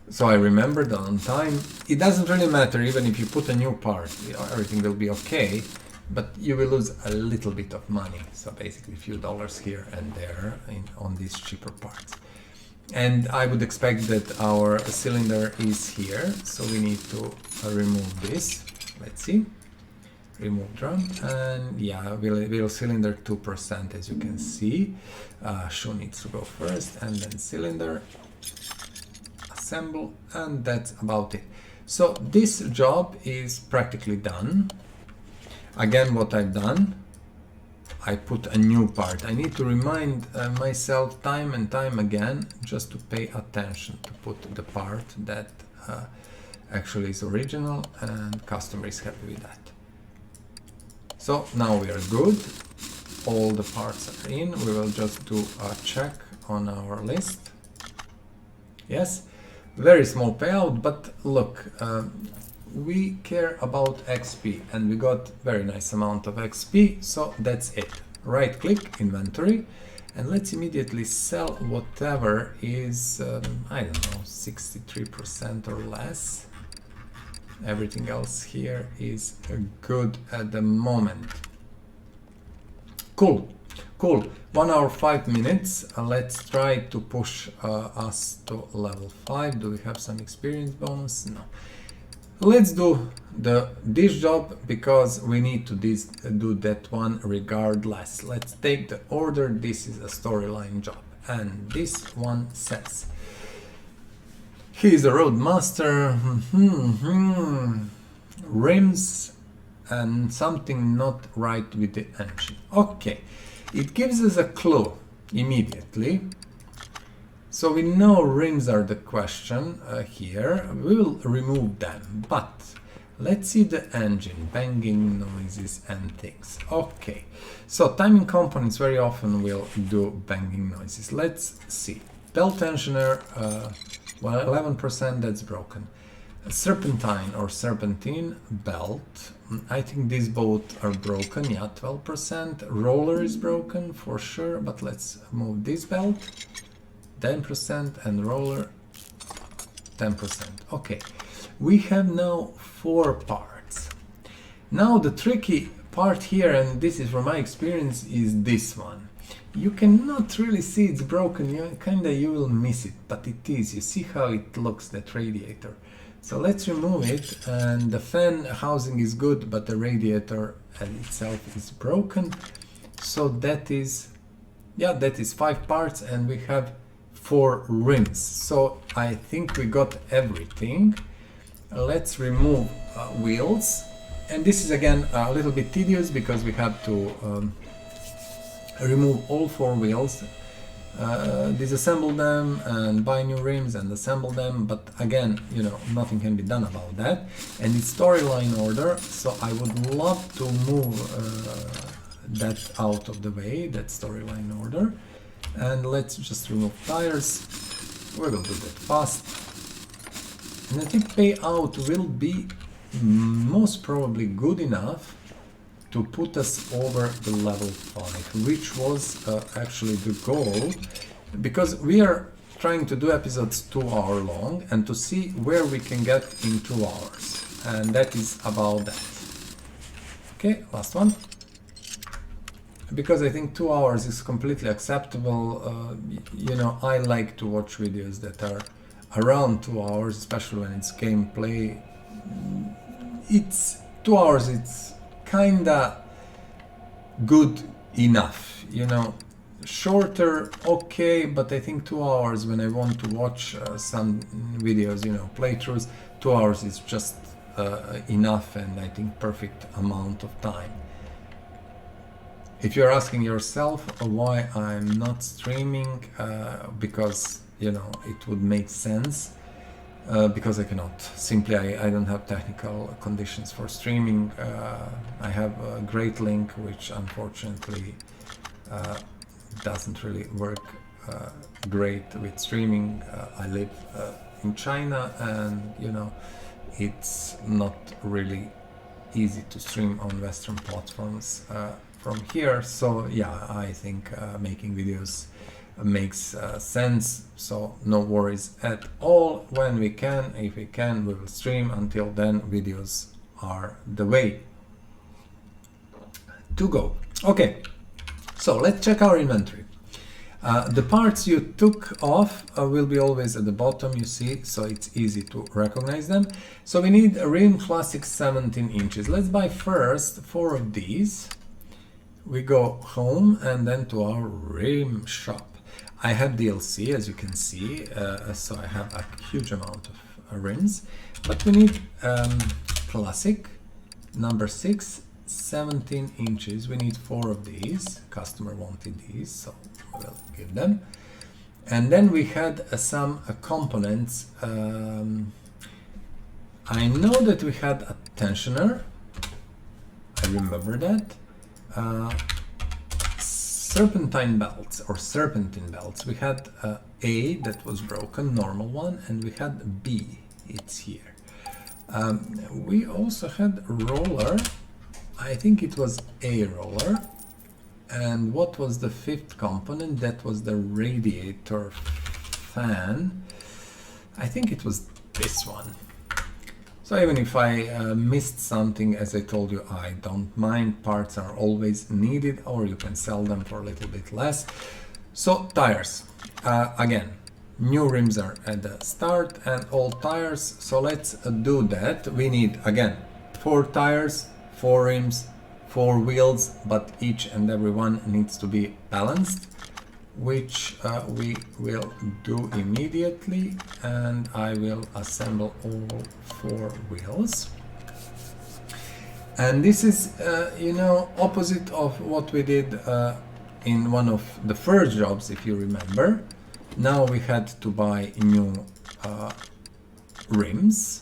So I remembered on time. It doesn't really matter even if you put a new part, everything will be okay, but you will lose a little bit of money. So basically a few dollars here and there on these cheaper parts. And I would expect that our cylinder is here, so we need to remove this. Let's see. Remove drum, and yeah, wheel cylinder 2%, as you can see. Shoe needs to go first, and then cylinder, assemble, and that's about it. So this job is practically done. Again, what I've done, I put a new part. I need to remind myself time and time again just to pay attention to put the part that actually is original and customer is happy with that. So now we are good. all the parts are in. We will just do a check on our list. Yes, very small payout, but look, we care about XP and we got very nice amount of XP, so that's it. Right click, inventory, and let's immediately sell whatever is, I don't know, 63% or less. Everything else here is good at the moment. Cool, cool. 1 hour 5 minutes. Let's try to push us to level 5. Do we have some experience bonus? No. Let's do this job because we need to do that one regardless. Let's take the order. This is a storyline job, and this one says he's a roadmaster. Rims and something not right with the engine. Okay, it gives us a clue immediately. So we know rims are the question here. We will remove them, but let's see the engine, banging noises and things. Okay, so timing components very often will do banging noises. Let's see. Belt tensioner, well, 11%, that's broken. Serpentine or serpentine belt, I think these both are broken. Yeah, 12%. Roller is broken for sure, but let's move this belt. 10% and roller 10%. Okay, we have now 4 parts. Now the tricky part here, and this is from my experience, is this one. You cannot really see it's broken. You will miss it, but it is. You see how it looks, that radiator. So let's remove it, and the fan housing is good, but the radiator itself is broken. So that is, yeah, that is 5 parts, and we have 4 rims. So I think we got everything. Let's remove wheels, and this is again a little bit tedious because we have to remove all 4 wheels, disassemble them and buy new rims and assemble them, but again, you know, nothing can be done about that. And it's storyline order, so I would love to move that out of the way, that storyline order. And let's just remove tires. We will do that fast. And I think payout will be most probably good enough to put us over the level 5, which was actually the goal, because we are trying to do episodes 2 hour long and to see where we can get in 2 hours. And that is about that. Okay, last one. Because I think 2 hours is completely acceptable. You know, I like to watch videos that are around 2 hours, especially when it's gameplay. It's 2 hours, it's kinda good enough, you know. Shorter, okay, but I think 2 hours when I want to watch some videos, you know, playthroughs, 2 hours is just enough, and I think perfect amount of time. If you're asking yourself why I'm not streaming, because, you know, it would make sense, because I cannot. Simply, I don't have technical conditions for streaming. I have a Great Link, which unfortunately doesn't really work great with streaming. I live in China, and, you know, it's not really easy to stream on Western platforms from here. So yeah, I think making videos makes sense, so no worries at all. When we can, if we can, we will stream. Until then, videos are the way to go. Okay, so let's check our inventory. The parts you took off will be always at the bottom, you see, so it's easy to recognize them. So we need a Rim Classic 17 inches. Let's buy first 4 of these. We go home and then to our rim shop. I have DLC, as you can see, so I have a huge amount of rims, but we need Classic number 6, 17 inches. We need 4 of these. Customer wanted these, so we'll give them. And then we had some components. I know that we had a tensioner. I remember that. serpentine belts or serpentine belts. We had A that was broken, normal one, and we had B, it's here. We also had roller, I think it was A roller. And what was the fifth component? That was the radiator fan. I think it was this one. So even if I missed something, as I told you, I don't mind. Parts are always needed, or you can sell them for a little bit less. So tires, again, new rims are at the start and old tires. So let's do that. We need, again, 4 tires, 4 rims, 4 wheels, but each and every one needs to be balanced, which we will do immediately, and I will assemble all 4 wheels. And this is, you know, opposite of what we did in one of the first jobs, if you remember. Now we had to buy new rims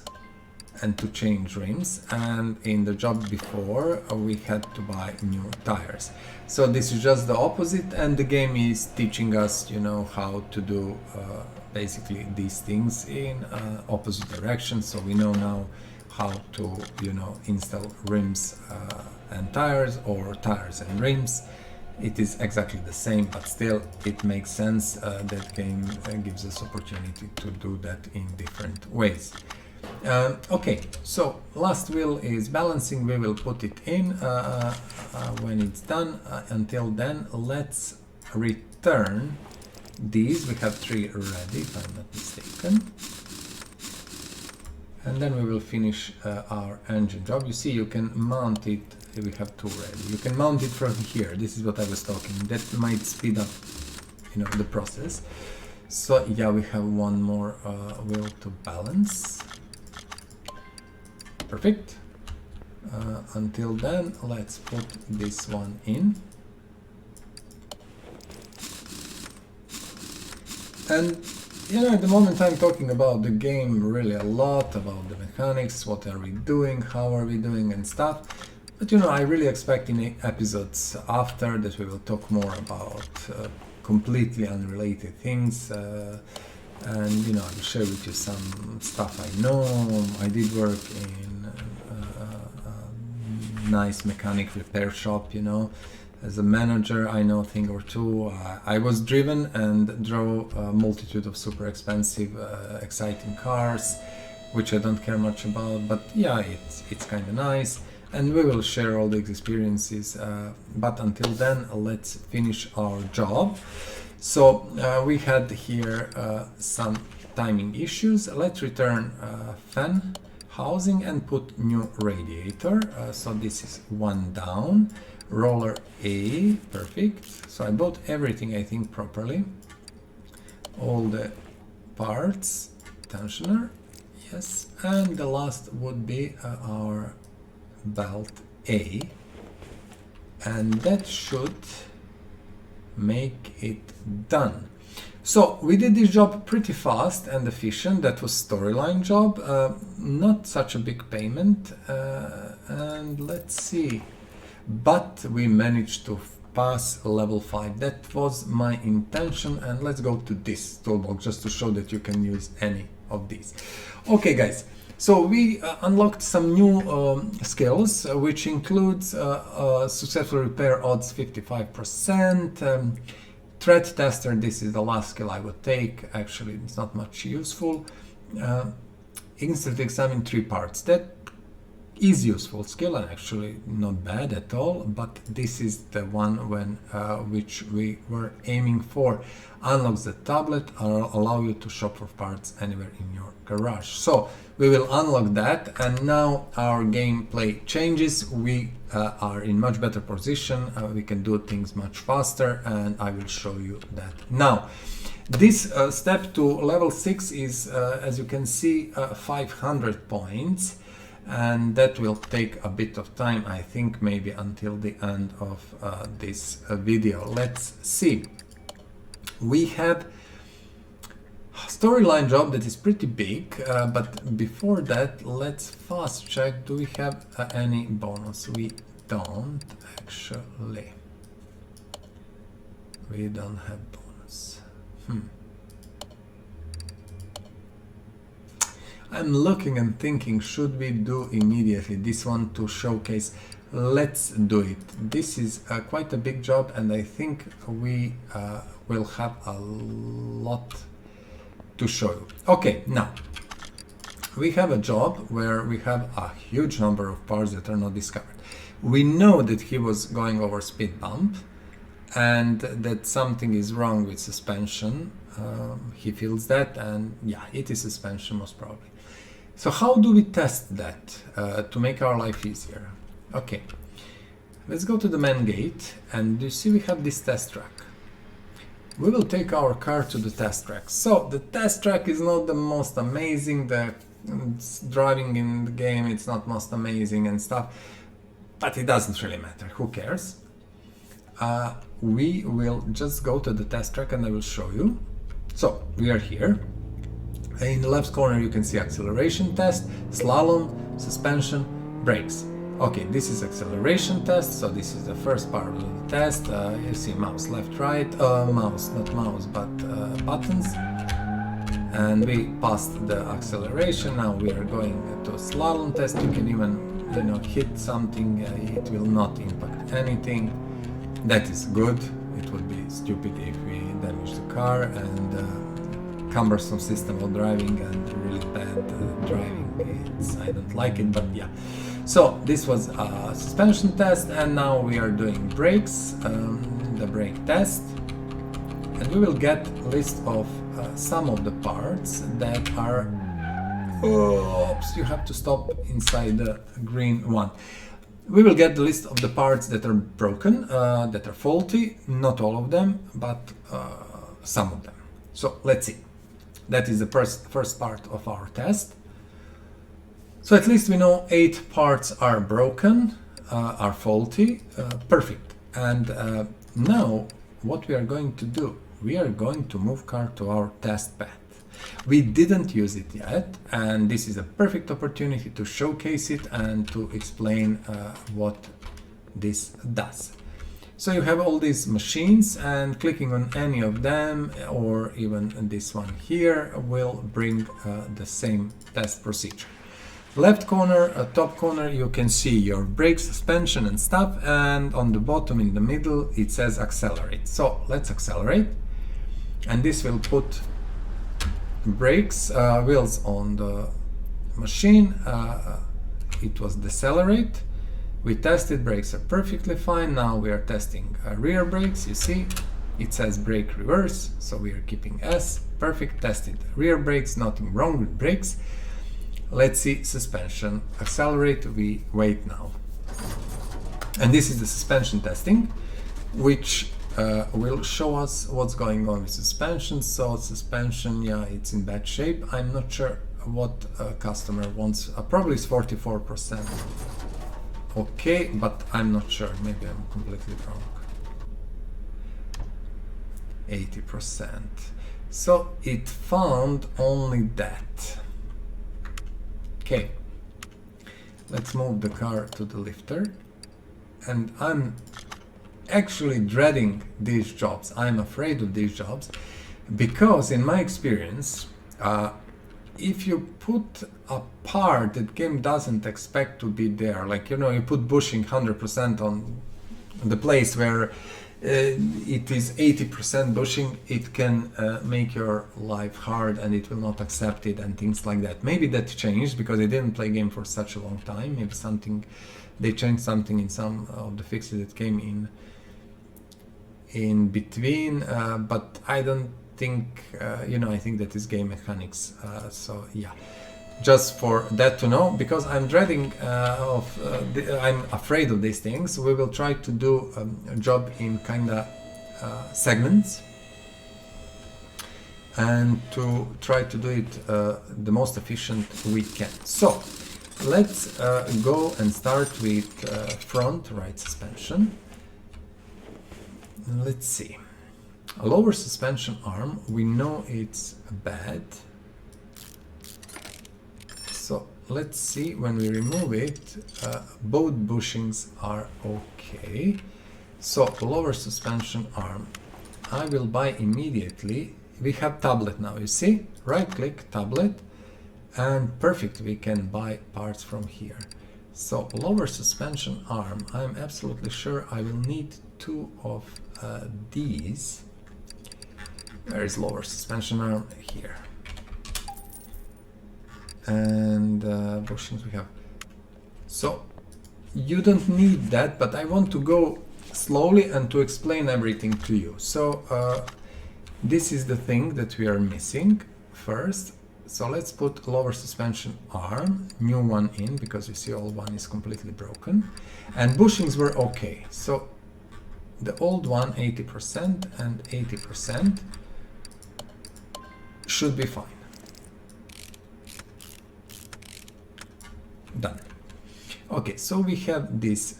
and to change rims, and in the job before we had to buy new tires. So this is just the opposite, and the game is teaching us, you know, how to do basically these things in opposite directions. So we know now how to, you know, install rims and tires, or tires and rims. It is exactly the same, but still it makes sense. That game gives us opportunity to do that in different ways. Okay, so last wheel is balancing. We will put it in when it's done. Until then, let's return these. We have 3 ready, if I'm not mistaken. And then we will finish our engine job. You see, you can mount it. We have 2 ready. You can mount it from here. This is what I was talking. That might speed up, you know, the process. So yeah, we have 1 more wheel to balance. Perfect. Until then, let's put this one in. And you know, at the moment I'm talking about the game really a lot, about the mechanics, what are we doing, how are we doing and stuff. But you know, I really expect in episodes after that we will talk more about completely unrelated things. And you know, I'll share with you some stuff I know. I did work in nice mechanic repair shop, you know. As a manager, I know a thing or two. I was driven and drove a multitude of super expensive, exciting cars, which I don't care much about, but yeah, it's kind of nice. And we will share all these experiences. But until then, let's finish our job. So we had here some timing issues. Let's return fan housing and put new radiator. So this is 1 down. Roller A, perfect. So I bought everything, I think, properly. All the parts, tensioner, yes. And the last would be our belt A. And that should make it done. So we did this job pretty fast and efficient. That was storyline job, not such a big payment. And let's see. But we managed to pass level 5. That was my intention, and let's go to this toolbox just to show that you can use any of these. Okay guys, so we unlocked some new skills, which includes successful repair odds 55%, threat tester. This is the last skill I would take. Actually, it's not much useful. Instant examine 3 parts. That is useful skill and actually not bad at all, but this is the one when which we were aiming for. Unlocks the tablet, allow you to shop for parts anywhere in your garage. So we will unlock that, and now our gameplay changes. We are in much better position. We can do things much faster, and I will show you that now. This step to level 6 is, as you can see, 500 points. And that will take a bit of time, I think maybe until the end of this video. Let's see. We have a storyline job that is pretty big, but before that, let's fast check. Do we have any bonus? We don't actually. We don't have bonus. I'm looking and thinking, should we do immediately this one to showcase? Let's do it. This is quite a big job, and I think we will have a lot to show you. Okay, now we have a job where we have a huge number of parts that are not discovered. We know that he was going over speed bump and that something is wrong with suspension. He feels that, and yeah, it is suspension most probably. So how do we test that to make our life easier? Okay, let's go to the main gate, and you see we have this test track. We will take our car to the test track. So the test track is not the most amazing, the driving in the game it's not most amazing and stuff, but it doesn't really matter, who cares? We will just go to the test track and I will show you. So we are here. In the left corner you can see acceleration test, slalom, suspension, brakes. Okay, this is acceleration test, so this is the first part of the test. You see mouse left, right, mouse, not mouse, but buttons. And we passed the acceleration. Now we are going to slalom test. You can even, hit something. It will not impact anything. That is good. It would be stupid if we damage the car, and cumbersome system of driving and really bad driving. I don't like it, but yeah. So this was a suspension test, and now we are doing brakes, the brake test, and we will get a list of some of the parts that are, oops, you have to stop inside the green one. We will get the list of the parts that are broken, that are faulty, not all of them, but some of them. So let's see. That is the first part of our test. So at least we know 8 parts are broken, are faulty, perfect. And now what we are going to do, we are going to move car to our test path. We didn't use it yet, and this is a perfect opportunity to showcase it and to explain what this does. So you have all these machines, and clicking on any of them, or even this one here, will bring the same test procedure. Left corner, top corner, you can see your brake, suspension and stuff, and on the bottom in the middle it says accelerate. So let's accelerate, and this will put brakes, wheels on the machine. It was decelerate. We tested, brakes are perfectly fine. Now we are testing rear brakes. You see it says brake reverse, so we are keeping S, perfect. Tested rear brakes, nothing wrong with brakes. Let's see suspension, accelerate, we wait now. And this is the suspension testing, which will show us what's going on with suspension. So suspension, yeah, it's in bad shape. I'm not sure what a customer wants. Probably it's 44%. Okay, but I'm not sure. Maybe I'm completely wrong. 80%. So it found only that. Okay, let's move the car to the lifter. And I'm actually dreading these jobs. I'm afraid of these jobs because in my experience, if you put a part that game doesn't expect to be there, like, you put bushing 100% on the place where it is 80% bushing, it can make your life hard and it will not accept it and things like that. Maybe that changed because I didn't play game for such a long time. Maybe they changed something in some of the fixes that came in between, but I don't think, I think that is game mechanics. So yeah, just for that to know, because I'm dreading I'm afraid of these things. We will try to do a job in kinda segments and to try to do it the most efficient we can. So let's go and start with front right suspension. Let's see. A lower suspension arm, we know it's bad. So let's see, when we remove it, both bushings are okay. So lower suspension arm, I will buy immediately. We have tablet now, you see? Right click, tablet, and perfect, we can buy parts from here. So lower suspension arm, I'm absolutely sure I will need 2 of these. Where is lower suspension arm? Here. And bushings we have. So you don't need that, but I want to go slowly and to explain everything to you. So this is the thing that we are missing first. So let's put lower suspension arm, new one in, because you see old one is completely broken. And bushings were okay. So the old one 80% and 80% should be fine. Done. Okay, so we have this,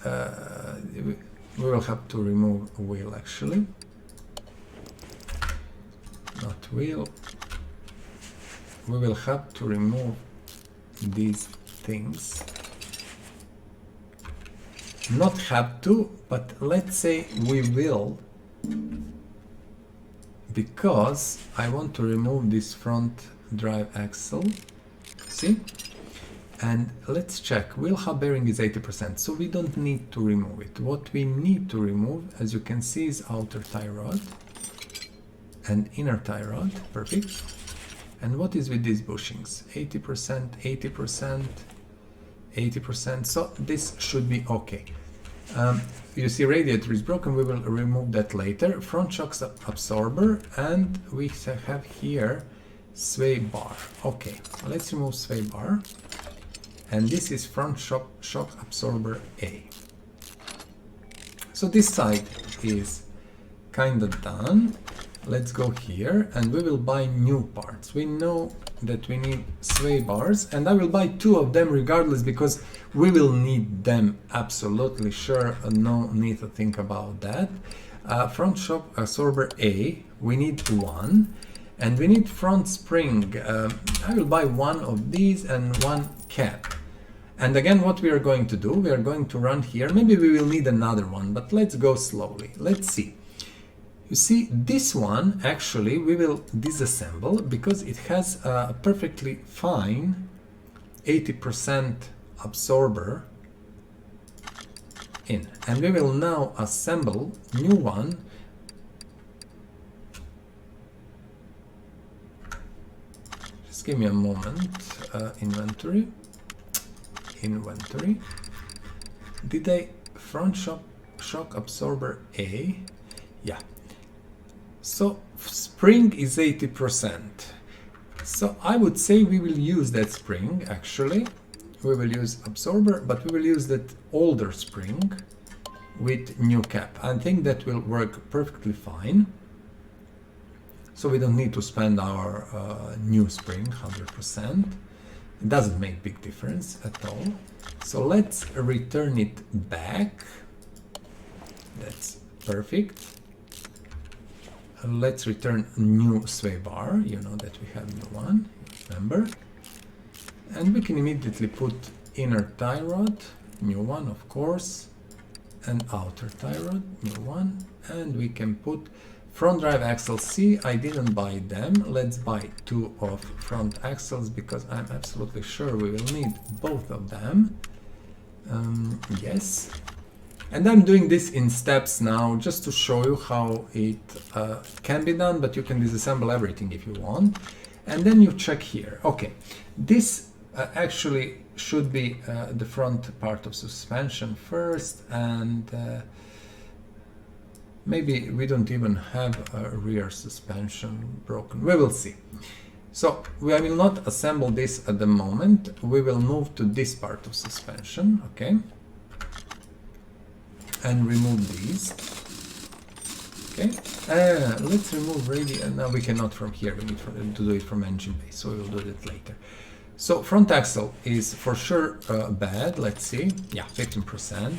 we will have to remove wheel actually. Not wheel. We will have to remove these things. Not have to, but let's say we will, because I want to remove this front drive axle. See? And let's check. Wheel hub bearing is 80%, so we don't need to remove it. What we need to remove, as you can see, is outer tie rod and inner tie rod. Perfect. And what is with these bushings? 80%, 80%, 80%. So this should be okay. You see radiator is broken. We will remove that later. Front shock absorber, and we have here sway bar. Okay, let's remove sway bar. And this is front shock absorber A. So this side is kind of done. Let's go here and we will buy new parts. We know that we need sway bars, and I will buy 2 of them regardless because we will need them, absolutely sure. No need to think about that. Front shock absorber A, we need 1, and we need front spring. I will buy 1 of these and 1 cap. And again, what we are going to do, we are going to run here. Maybe we will need another one, but let's go slowly. Let's see. You see, this one actually we will disassemble because it has a perfectly fine 80% absorber in. And we will now assemble new one. Just give me a moment. Inventory. Did I front shock absorber A? Yeah. So spring is 80%. So I would say we will use that spring actually. We will use absorber, but we will use that older spring with new cap. I think that will work perfectly fine. So we don't need to spend our new spring 100%. It doesn't make big difference at all. So let's return it back. That's perfect. Let's return new sway bar. You know that we have new one, remember? And we can immediately put inner tie rod, new one of course, and outer tie rod, new one. And we can put front drive axle C. I didn't buy them. Let's buy 2 of front axles because I'm absolutely sure we will need both of them. Yes. And I'm doing this in steps now just to show you how it can be done, but you can disassemble everything if you want. And then you check here. Okay, this actually should be the front part of suspension first, and maybe we don't even have a rear suspension broken. We will see. So I will not assemble this at the moment. We will move to this part of suspension, okay? And remove these. Okay. Let's remove radio. Now we cannot from here. We need to do it from engine bay, so we will do it later. So front axle is for sure bad. Let's see. Yeah, 15%.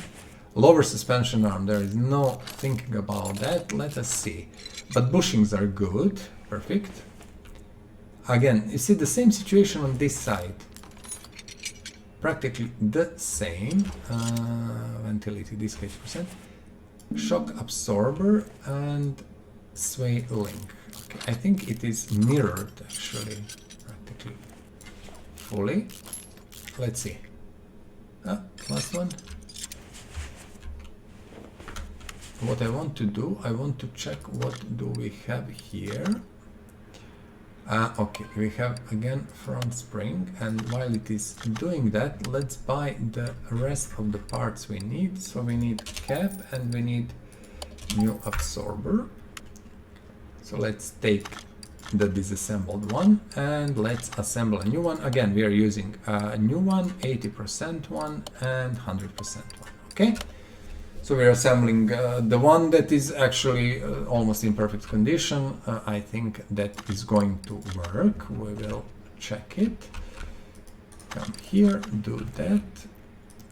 Lower suspension arm. There is no thinking about that. Let us see. But bushings are good. Perfect. Again, you see the same situation on this side. Practically the same. Ventility, this 80%. Shock absorber, and sway link. Okay, I think it is mirrored actually, practically fully. Let's see. Last one. What I want to do, I want to check what do we have here. Okay, we have again front spring, and while it is doing that, let's buy the rest of the parts we need. So we need cap and we need new absorber. So let's take the disassembled one and let's assemble a new one. Again, we are using a new one, 80% one and 100% one. Okay, so we're assembling the one that is actually almost in perfect condition. I think that is going to work. We will check it. Come here, do that.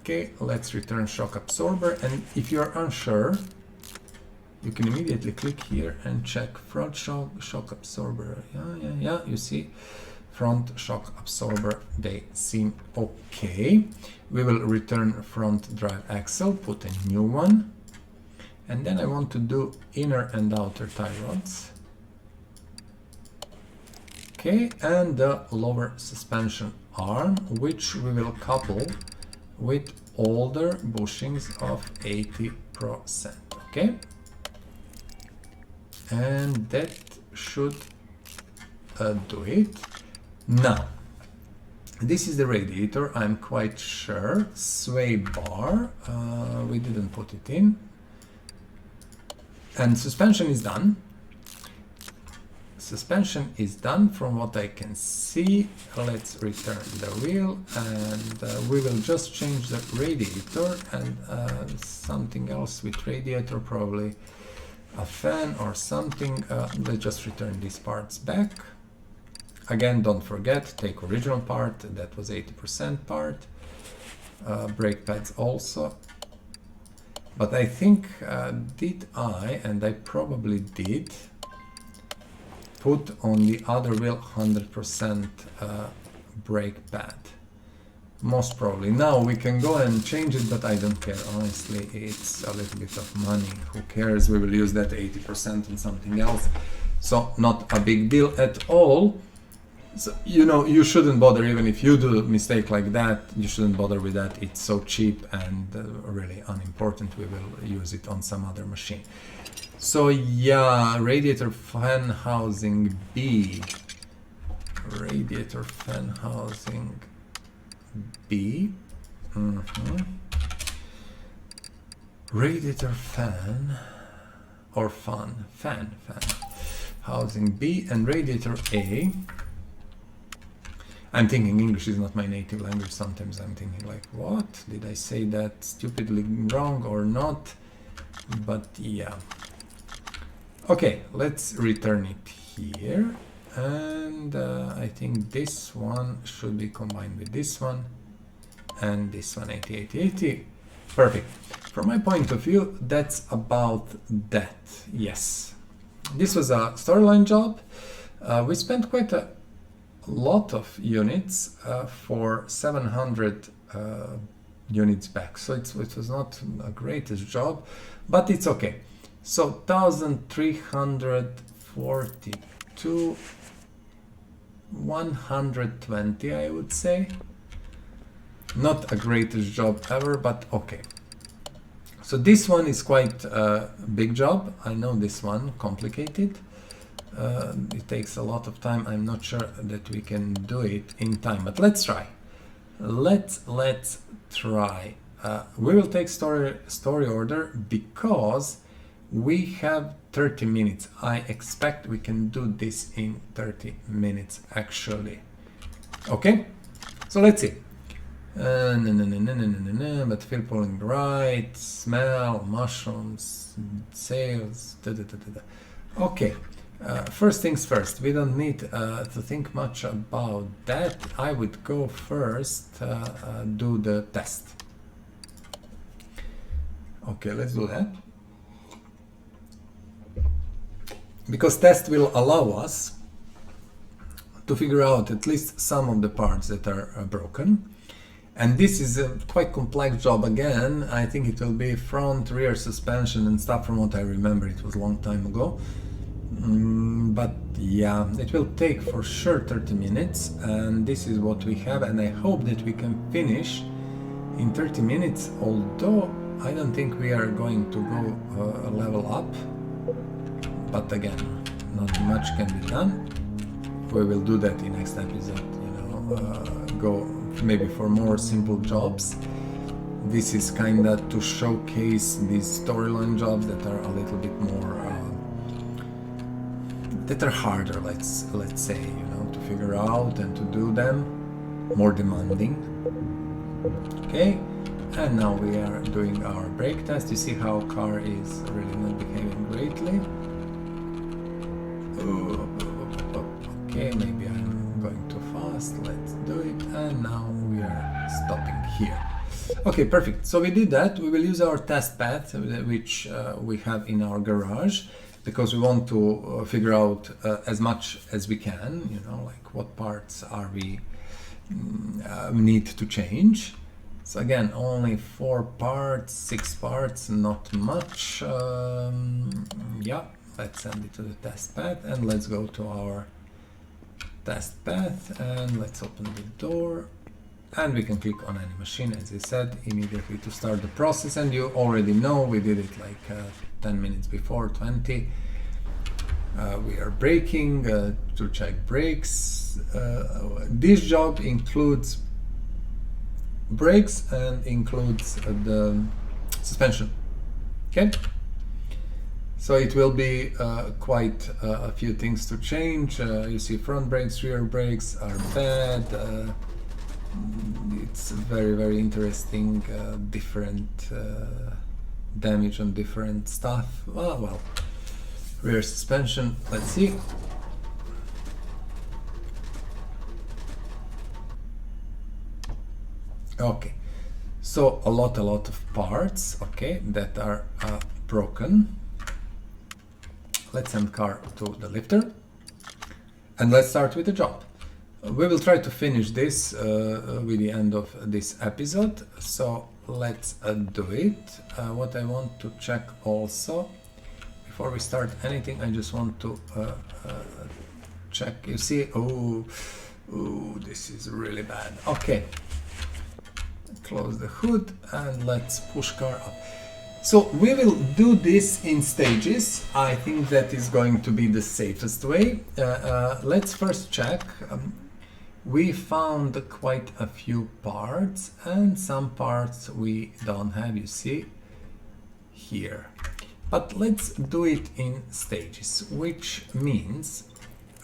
Okay, let's return shock absorber, and if you're unsure, you can immediately click here and check front shock absorber. Yeah, you see front shock absorber, they seem okay. We will return front drive axle, put a new one, and then I want to do inner and outer tie rods. Okay, and the lower suspension arm, which we will couple with older bushings of 80%. Okay, and that should do it. Now, this is the radiator, I'm quite sure. Sway bar, we didn't put it in. And suspension is done. Suspension is done from what I can see. Let's return the wheel, and we will just change the radiator and something else with radiator, probably a fan or something. Let's just return these parts back. Again, don't forget, take original part, that was 80% part. Brake pads also. But I think, did I, and I probably did, put on the other wheel 100% brake pad? Most probably. Now we can go and change it, but I don't care. Honestly, it's a little bit of money. Who cares? We will use that 80% on something else. So not a big deal at all. So, you know, you shouldn't bother. Even if you do a mistake like that, you shouldn't bother with that. It's so cheap and really unimportant. We will use it on some other machine. So yeah, radiator fan housing B. Radiator fan housing B. Radiator fan or fan housing B and radiator A. I'm thinking English is not my native language. Sometimes I'm thinking like, what? Did I say that stupidly wrong or not? But yeah. Okay, let's return it here. And I think this one should be combined with this one. And this one, 80. Perfect. From my point of view, that's about that. Yes. This was a storyline job. We spent quite a lot of units for 700 units back, so it was not a greatest job, but it's okay. So 1342, 120, I would say. Not a greatest job ever, but okay. So this one is quite a big job. I know this one, complicated. It takes a lot of time. I'm not sure that we can do it in time, but let's try. Let's try. We will take story order because we have 30 minutes. I expect we can do this in 30 minutes actually. Okay, so let's see. But feel pulling right, smell, mushrooms, sales, Okay. First things first, we don't need to think much about that. I would go first, do the test. Okay, let's do that. Because test will allow us to figure out at least some of the parts that are broken. And this is a quite complex job again. I think it will be front, rear suspension and stuff. From what I remember, it was a long time ago. But yeah, it will take for sure 30 minutes, and this is what we have, and I hope that we can finish in 30 minutes, although I don't think we are going to go a level up, but again, not much can be done. We will do that in next episode, go maybe for more simple jobs. This is kinda to showcase these storyline jobs that are a little bit more that are harder, let's say, to figure out and to do them, more demanding. Okay, and now we are doing our brake test. You see how car is really not behaving greatly. Okay, maybe I'm going too fast. Let's do it, and now we are stopping here. Okay, perfect. So we did that. We will use our test path, which we have in our garage, because we want to figure out as much as we can, like what parts are we need to change. So again, only 4 parts, 6 parts, not much. Yeah, let's send it to the test path, and let's go to our test path, and let's open the door, and we can click on any machine, as I said, immediately to start the process. And you already know we did it like 10 minutes before, 20. We are braking to check brakes. This job includes brakes and includes the suspension. Okay, so it will be quite a few things to change. You see front brakes, rear brakes are bad. It's very, very interesting, different damage on different stuff. Well, rear suspension, let's see. Okay, so a lot of parts, okay, that are broken. Let's send car to the lifter, and let's start with the job. We will try to finish this with the end of this episode, so let's do it. What I want to check also, before we start anything, I just want to check. You see, oh, this is really bad. Okay, close the hood and let's push car up. So we will do this in stages. I think that is going to be the safest way. Let's first check. We found quite a few parts, and some parts we don't have, you see here. But let's do it in stages, which means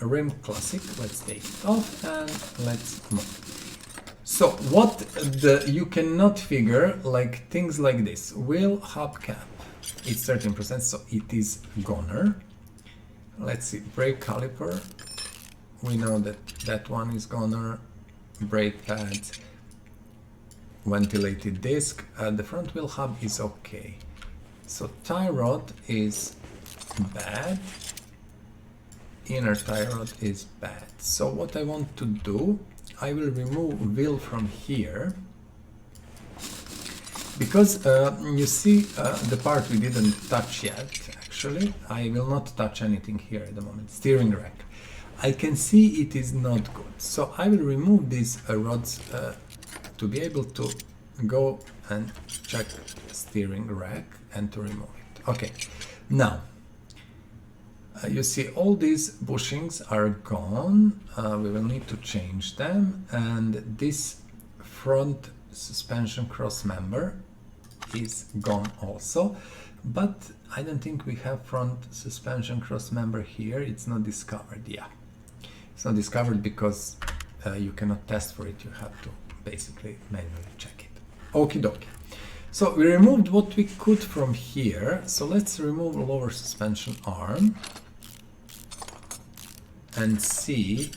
rim classic. Let's take it off and let's move. So what you cannot figure, like things like this, wheel hubcap, it's 13%, so it is goner. Let's see, brake caliper, we know that that one is goner. Brake pads, ventilated disc, the front wheel hub is okay. So tie rod is bad, inner tie rod is bad. So what I want to do, I will remove wheel from here, because you see the part we didn't touch yet. Actually, I will not touch anything here at the moment. Steering rack, I can see it is not good, so I will remove these rods to be able to go and check steering rack and to remove it. Okay, now you see all these bushings are gone. We will need to change them, and this front suspension cross member is gone also, but I don't think we have front suspension cross member here. It's not discovered. Yeah, it's not discovered because you cannot test for it. You have to basically manually check it. Okie dokie. So we removed what we could from here. So let's remove lower suspension arm and see.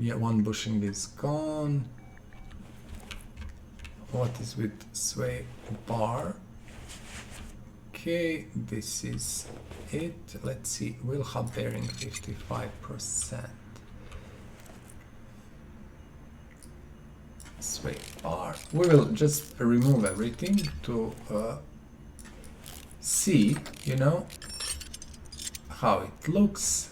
Yeah, one bushing is gone. What is with sway bar? Okay, this is it. Let's see, wheel hub bearing 55%. Sway bar. We will just remove everything to see, how it looks.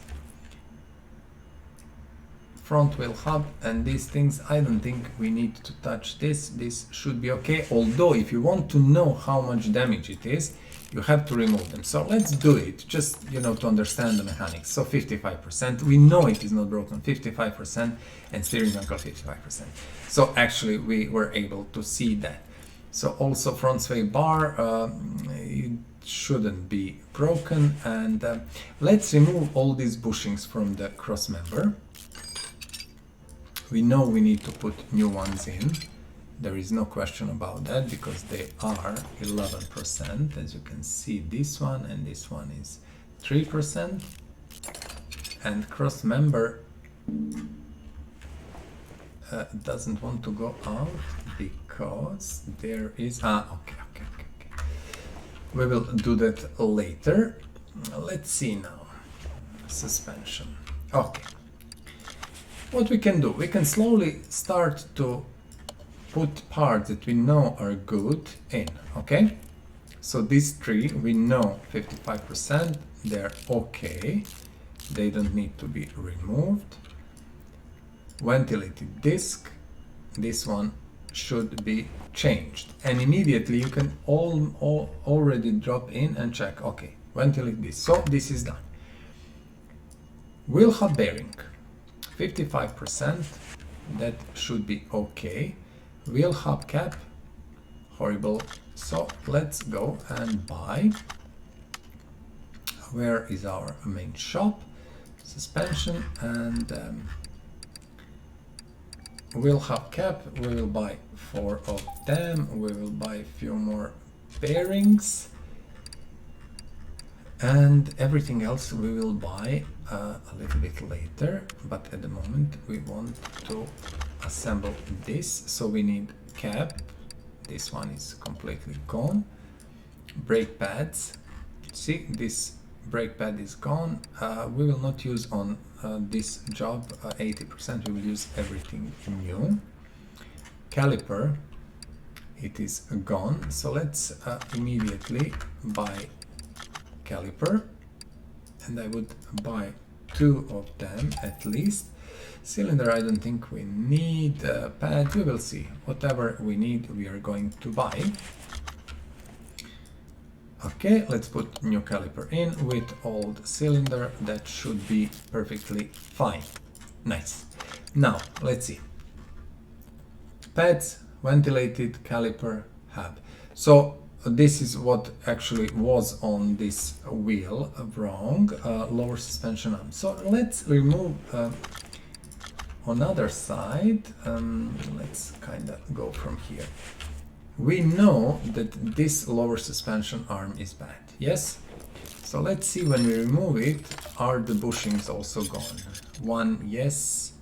Front wheel hub and these things, I don't think we need to touch this. This should be okay, although if you want to know how much damage it is, you have to remove them. So let's do it, just, you know, to understand the mechanics. So 55%, we know it is not broken, 55%, and steering knuckle 55%. So actually we were able to see that. So also front sway bar, it shouldn't be broken. And let's remove all these bushings from the cross member. We know we need to put new ones in. There is no question about that because they are 11%. As you can see, this one and this one is 3%. And cross member doesn't want to go out because there is... okay. We will do that later. Let's see now. Suspension. Okay. What we can do, we can slowly start to put parts that we know are good in, okay? So these three, we know 55%, they're okay. They don't need to be removed. Ventilated disc, this one should be changed. And immediately you can already drop in and check, okay, ventilate this. So this is done. Wheel hub bearing, 55%, that should be okay. Wheel hub cap, horrible. So let's go and buy. Where is our main shop? Suspension and wheel hub cap. We will buy 4 of them. We will buy a few more bearings. And everything else we will buy a little bit later, but at the moment we want to assemble this. So we need cap, this one is completely gone. Brake pads, see, this brake pad is gone. We will not use on this job 80%, we will use everything new. Caliper, it is gone, so let's immediately buy caliper, and I would buy 2 of them at least. Cylinder, I don't think we need. Pad, we will see. Whatever we need, we are going to buy. Okay, let's put new caliper in with old cylinder. That should be perfectly fine. Nice. Now, let's see. Pads, ventilated caliper, hub. So this is what actually was on this wheel wrong, lower suspension arm. So let's remove on other side. Let's kind of go from here. We know that this lower suspension arm is bad, yes? So let's see, when we remove it, are the bushings also gone? One yes,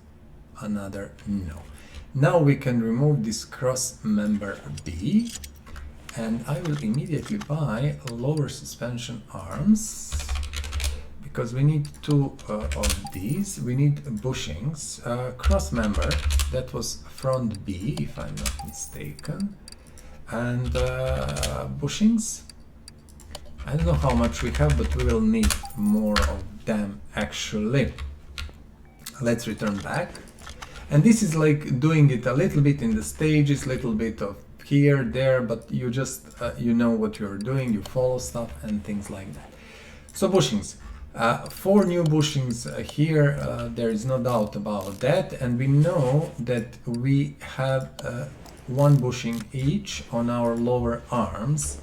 another no. Now we can remove this cross member B, and I will immediately buy lower suspension arms because we need 2 of these. We need bushings. Cross member, that was front B if I'm not mistaken, and bushings. I don't know how much we have, but we will need more of them actually. Let's return back, and this is like doing it a little bit in the stages, little bit of here, there, but you just you know what you're doing, you follow stuff and things like that. So bushings, 4 new bushings here, there is no doubt about that, and we know that we have 1 bushing each on our lower arms.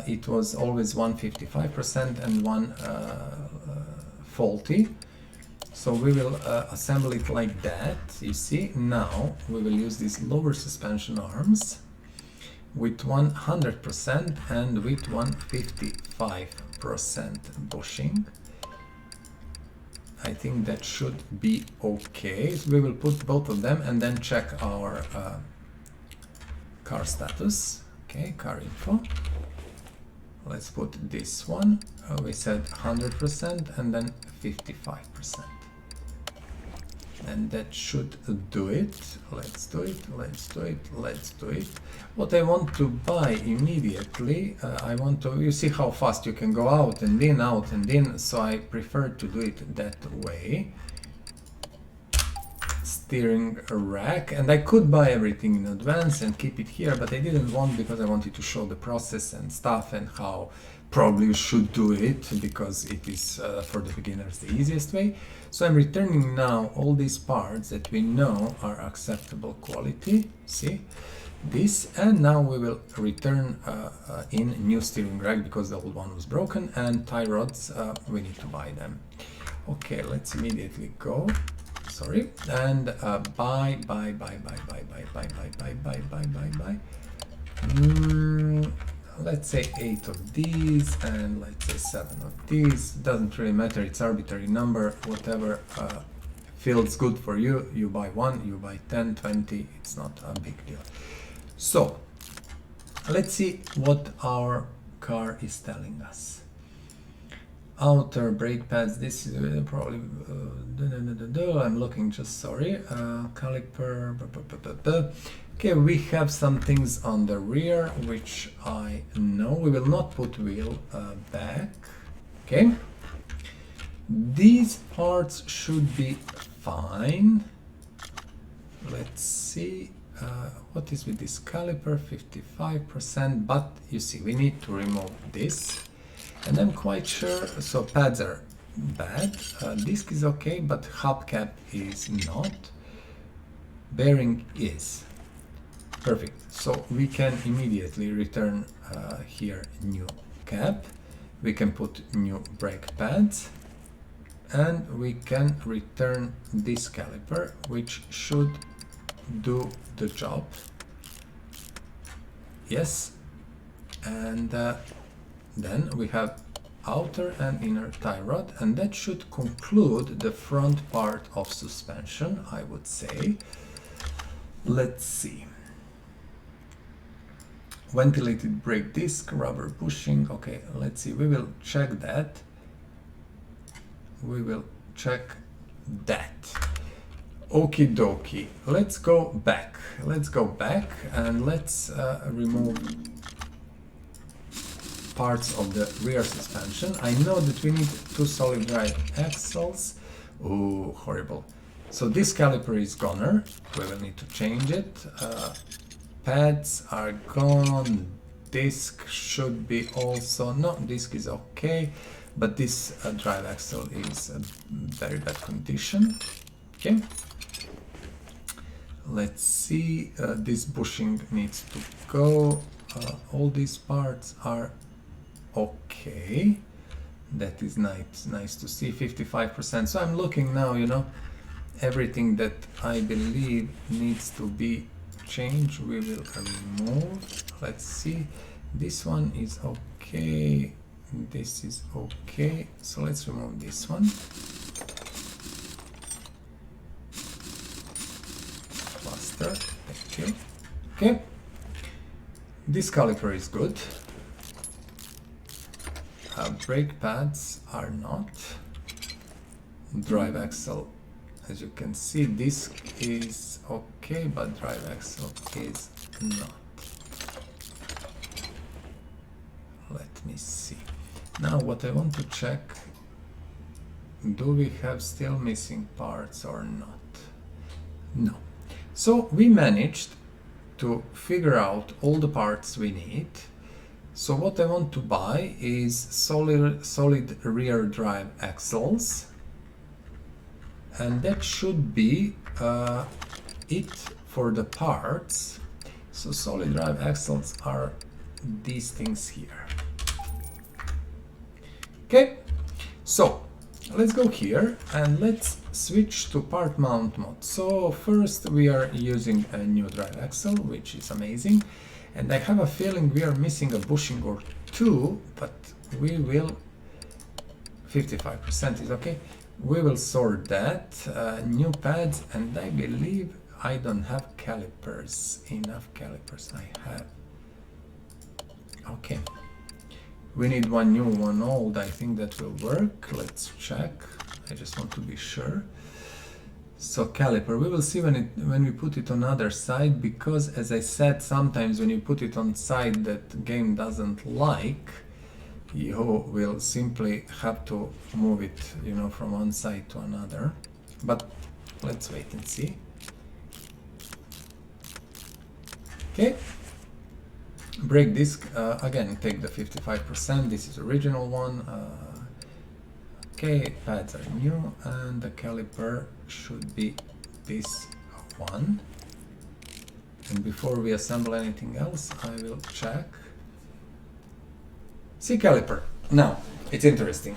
It was always 155% and 1 faulty. So we will assemble it like that, you see. Now we will use these lower suspension arms with 100% and with 155% bushing. I think that should be okay. So we will put both of them and then check our car status. Okay, car info. Let's put this one. We said 100% and then 55%. and that should do it. Let's do it, let's do it, let's do it. What I want to buy immediately, I want to, you see how fast you can go out and in, so I prefer to do it that way. Steering rack, and I could buy everything in advance and keep it here, but I didn't want, because I wanted to show the process and stuff and how probably you should do it, because it is for the beginners the easiest way. So I'm returning now all these parts that we know are acceptable quality, see this, and now we will return in new steering rack because the old one was broken, and tie rods, we need to buy them. Okay, let's immediately go. Sorry, and buy. Let's say 8 of these, and let's say 7 of these. Doesn't really matter, it's arbitrary number, whatever feels good for you. You buy 1, you buy 10, 20, it's not a big deal. So, let's see what our car is telling us. Outer brake pads, this is probably I'm looking, just sorry, caliper, okay, we have some things on the rear which I know. We will not put wheel back, okay, these parts should be fine. Let's see what is with this caliper, 55%, but you see we need to remove this. And I'm quite sure, so pads are bad, disc is okay, but hubcap is not, bearing is. Perfect, so we can immediately return here new cap, we can put new brake pads, and we can return this caliper, which should do the job. Yes, and then we have outer and inner tie rod, and that should conclude the front part of suspension, I would say. Let's see. Ventilated brake disc, rubber bushing. Okay, let's see. We will check that. We will check that. Okie dokie. Let's go back. Let's go back and let's remove parts of the rear suspension. I know that we need 2 solid drive axles. Oh, horrible. So this caliper is goner. We will need to change it. Pads are gone. Disc should be also, no, disc is okay, but this drive axle is a very bad condition. Okay. Let's see, this bushing needs to go. All these parts are okay, that is nice to see, 55%. So I'm looking now, you know, everything that I believe needs to be changed we will remove. Let's see, this one is okay, this is okay, so let's remove this one. Faster, thank you. Okay, this caliper is good. Brake pads are not. Drive axle, as you can see, disc is okay, but drive axle is not. Let me see. Now what I want to check, do we have still missing parts or not? No. So we managed to figure out all the parts we need. So what I want to buy is solid rear drive axles, and that should be it for the parts. So solid drive axles are these things here. Okay, so let's go here and let's switch to part mount mode. So first we are using a new drive axle, which is amazing. And I have a feeling we are missing a bushing or two, but we will, 55% is okay. We will sort that, new pads, and I believe I don't have calipers, enough calipers I have. Okay, we need one new, one old, I think that will work. Let's check, I just want to be sure. So caliper, we will see when we put it on other side, because as I said, sometimes when you put it on side that game doesn't like, you will simply have to move it, you know, from one side to another. But let's wait and see. Okay. Brake disc, again, take the 55%. This is original one. Okay, pads are new, and the caliper should be this one. And before we assemble anything else, I will check. See caliper. Now, it's interesting.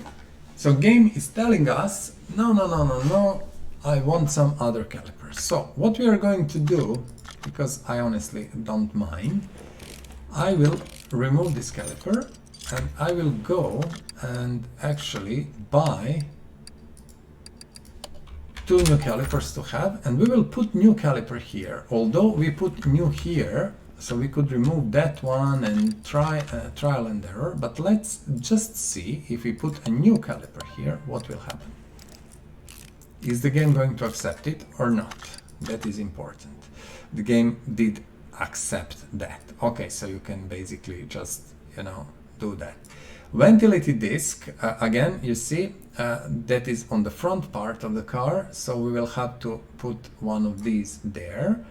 So game is telling us, no, I want some other caliper. So what we are going to do, because I honestly don't mind, I will remove this caliper and I will go and actually buy 2 new calipers to have, and we will put new caliper here. Although we put new here, so we could remove that one and try trial and error, but let's just see if we put a new caliper here, what will happen. Is the game going to accept it or not? That is important. The game did accept that. Okay, so you can basically just, you know, do that. Ventilated disc, again, you see, that is on the front part of the car, so we will have to put one of these there.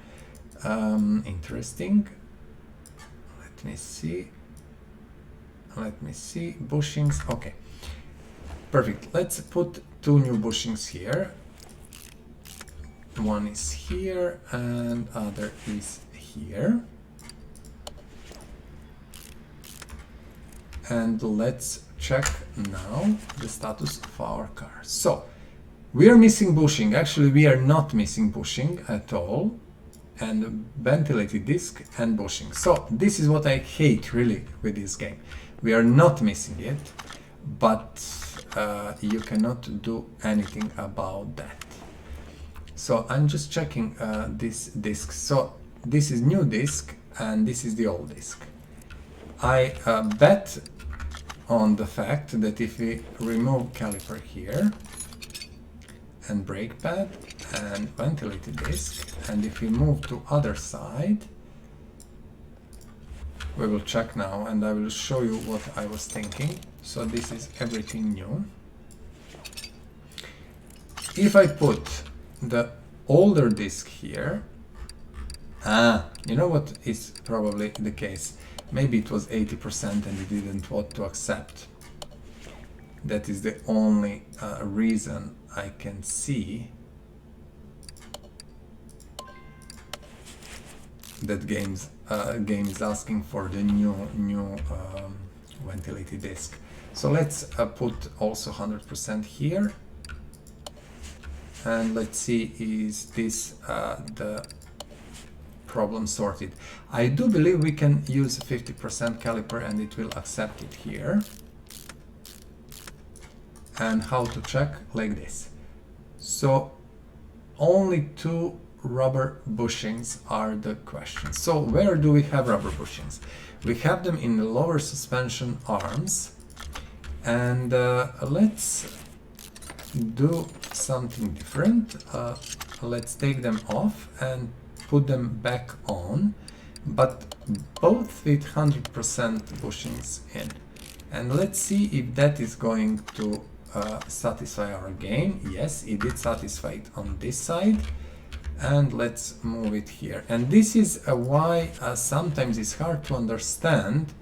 Interesting. Let me see, bushings. Okay, perfect. Let's put 2 new bushings here. One is here and other is here. And let's check now the status of our car. So we are missing bushing. Actually, we are not missing bushing at all, and ventilated disc and bushing. So this is what I hate really with this game. We are not missing it, but you cannot do anything about that. So I'm just checking this disc. So this is new disc and this is the old disc. I bet on the fact that if we remove caliper here and brake pad and ventilated disc, and if we move to other side, we will check now and I will show you what I was thinking. So this is everything new. If I put the older disc here, you know what is probably the case? Maybe it was 80% and it didn't want to accept. That is the only reason I can see that game is asking for the new ventilated disc. So let's put also 100% here, and let's see, is this the problem sorted. I do believe we can use 50% caliper and it will accept it here. And how to check? Like this. So only 2 rubber bushings are the question. So where do we have rubber bushings? We have them in the lower suspension arms, and let's do something different. Let's take them off and put them back on, but both with 100% bushings in. And let's see if that is going to satisfy our game. Yes, it did satisfy it on this side. And let's move it here. And this is why sometimes it's hard to understand,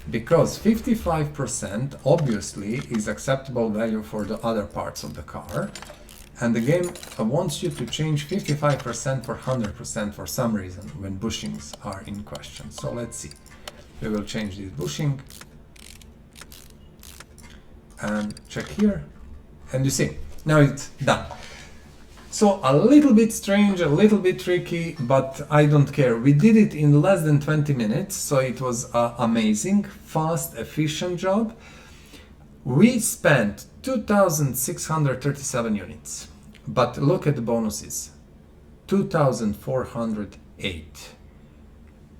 because 55% obviously is acceptable value for the other parts of the car. And the game wants you to change 55% for 100% for some reason when bushings are in question. So let's see. We will change this bushing and check here. And you see, now it's done. So a little bit strange, a little bit tricky, but I don't care. We did it in less than 20 minutes, so it was amazing, fast, efficient job. We spent 2,637 units, but look at the bonuses, 2,408.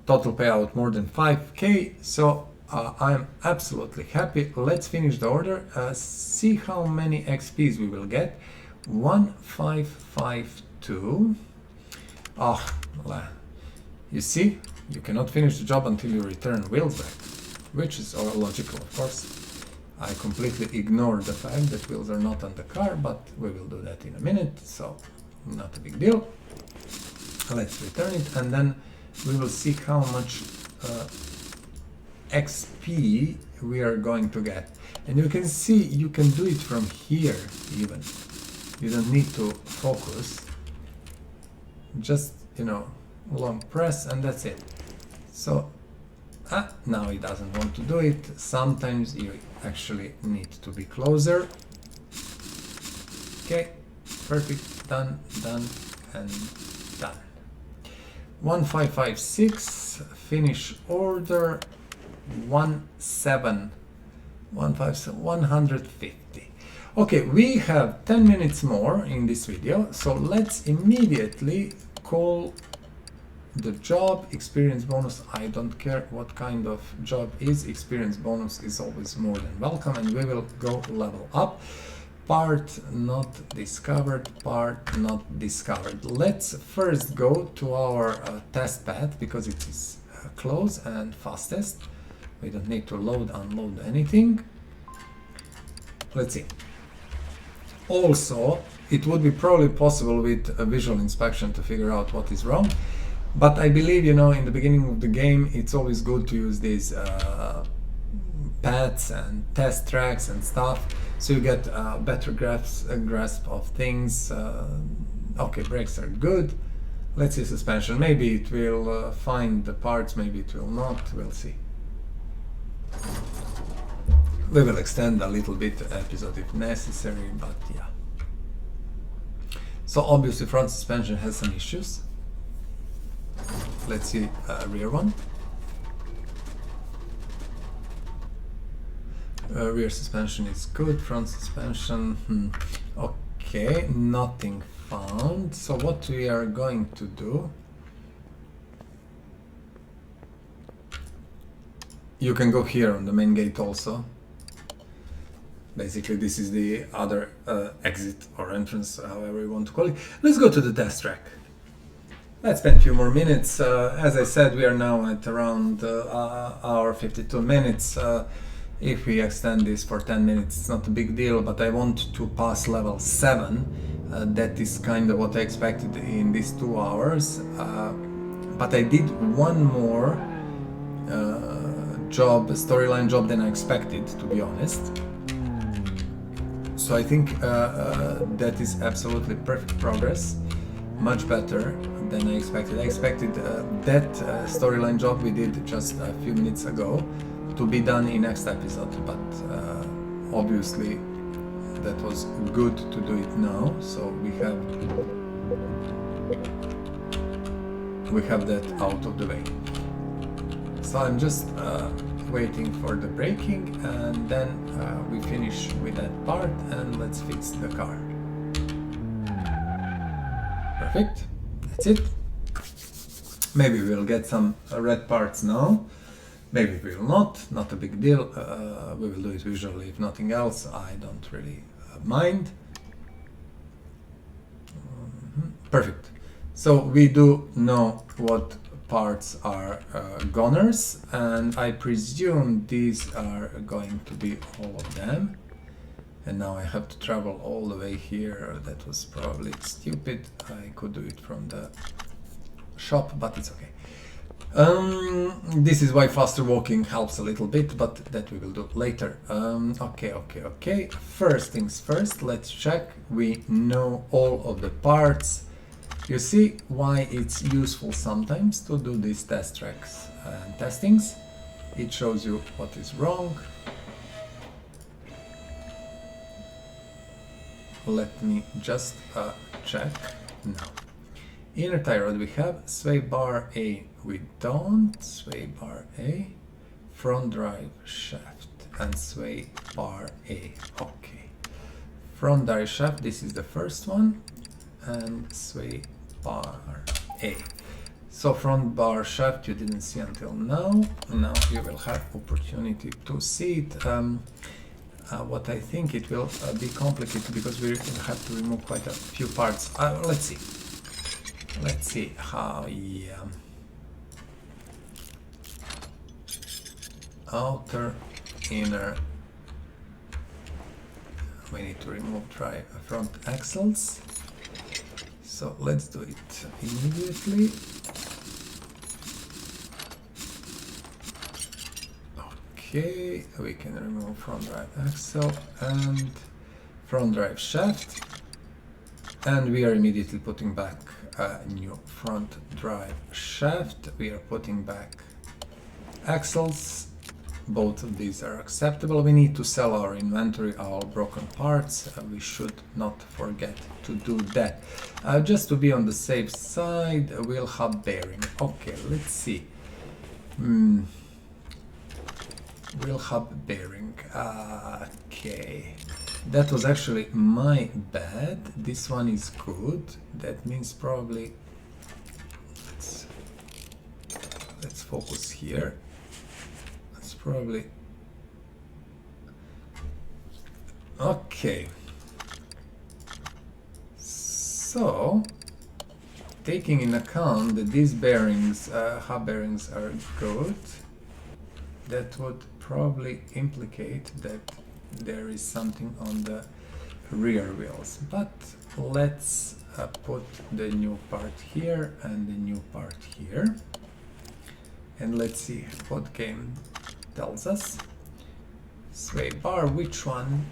Total payout more than 5K, so I'm absolutely happy. Let's finish the order, see how many XPs we will get. 1552 2. Oh, you see, you cannot finish the job until you return wheels back, which is all logical, of course. I completely ignored the fact that wheels are not on the car, but we will do that in a minute, so not a big deal. Let's return it, and then we will see how much XP we are going to get. And you can see you can do it from here even. You don't need to focus. Just, you know, long press and that's it. So now it doesn't want to do it. Sometimes you actually need to be closer. Okay, perfect, done, and done. 1556, finish order, 150. Okay, we have 10 minutes more in this video, so let's immediately call the job. Experience bonus, I don't care what kind of job is, experience bonus is always more than welcome, and we will go level up. Part not discovered, part not discovered. Let's first go to our test pad because it is close and fastest. We don't need to load, unload anything. Let's see. Also, it would be probably possible with a visual inspection to figure out what is wrong. But I believe, you know, in the beginning of the game, it's always good to use these pads and test tracks and stuff, so you get a better grasp of things. Okay, brakes are good. Let's see suspension. Maybe it will find the parts, maybe it will not. We'll see. We will extend a little bit the episode if necessary, but yeah. So obviously front suspension has some issues. Let's see rear one. Rear suspension is good, front suspension, okay, nothing found. So what we are going to do, you can go here on the main gate also. Basically this is the other exit or entrance, however you want to call it. Let's go to the test track. Let's spend a few more minutes. As I said, we are now at around hour 52 minutes. If we extend this for 10 minutes, it's not a big deal, but I want to pass level 7. That is kind of what I expected in these 2 hours. But I did one more storyline job than I expected, to be honest. So I think that is absolutely perfect progress. Much better than I expected. I expected that storyline job we did just a few minutes ago to be done in next episode, but obviously that was good to do it now, so we have that out of the way. So I'm just waiting for the braking, and then we finish with that part, and let's fix the car. Perfect, that's it. Maybe we'll get some red parts now. Maybe we will not a big deal. We will do it visually if nothing else. I don't really mind. Perfect. So we do know what parts are goners, and I presume these are going to be all of them. And now I have to travel all the way here. That was probably stupid. I could do it from the shop, but it's okay. This is why faster walking helps a little bit, but that we will do later. Okay. First things first, let's check. We know all of the parts. You see why it's useful sometimes to do these test tracks and testings. It shows you what is wrong. Let me just check now. Inner tie rod we have, sway bar A we don't, sway bar A, front drive shaft and sway bar A, okay. Front drive shaft, this is the first one, and sway bar A. So front bar shaft you didn't see until now, now you will have opportunity to see it. What I think it will be complicated because we will have to remove quite a few parts. Let's see. Let's see how, yeah. Outer, inner. We need to remove front axles. So let's do it immediately. Okay, we can remove front drive axle and front drive shaft. And we are immediately putting back a new front drive shaft. We are putting back axles. Both of these are acceptable. We need to sell our inventory, our broken parts. We should not forget to do that. Just to be on the safe side, wheel hub bearing. Okay, let's see. Wheel hub bearing. Okay. That was actually my bad. This one is good. That means probably... Let's focus here. Probably okay. So taking in account that these bearings, hub bearings, are good, that would probably implicate that there is something on the rear wheels. But let's put the new part here and the new part here, and let's see what game tells us. Sway bar, which one?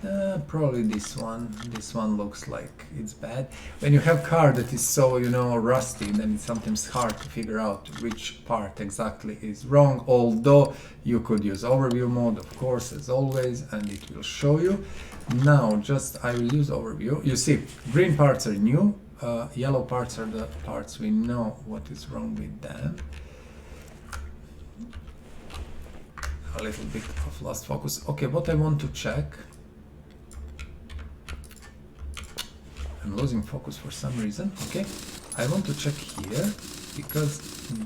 Probably this one. This one looks like it's bad. When you have car that is so, you know, rusty, then it's sometimes hard to figure out which part exactly is wrong, although you could use overview mode, of course, as always, and it will show you. Now, I will use overview. You see, green parts are new, yellow parts are the parts we know what is wrong with them. A little bit of lost focus. Okay, what I want to check, I'm losing focus for some reason. Okay, I want to check here because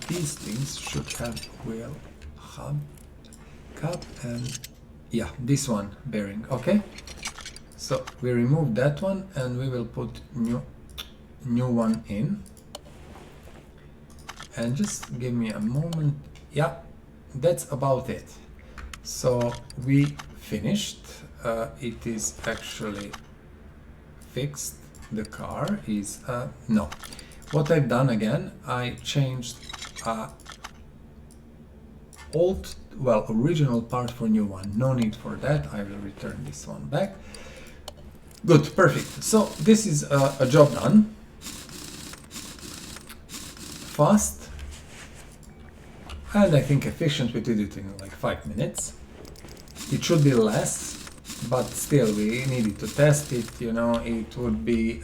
these things should have wheel hub cap and yeah, this one bearing. Okay, so we remove that one and we will put new one in, and just give me a moment. Yeah, that's about it. So we finished. It is actually fixed. The car is no. What I've done again, I changed original part for new one. No need for that. I will return this one back. Good, perfect. So this is a job done. Fast. And I think efficient. We did it in like 5 minutes. It should be less, but still we needed to test it. You know, it would be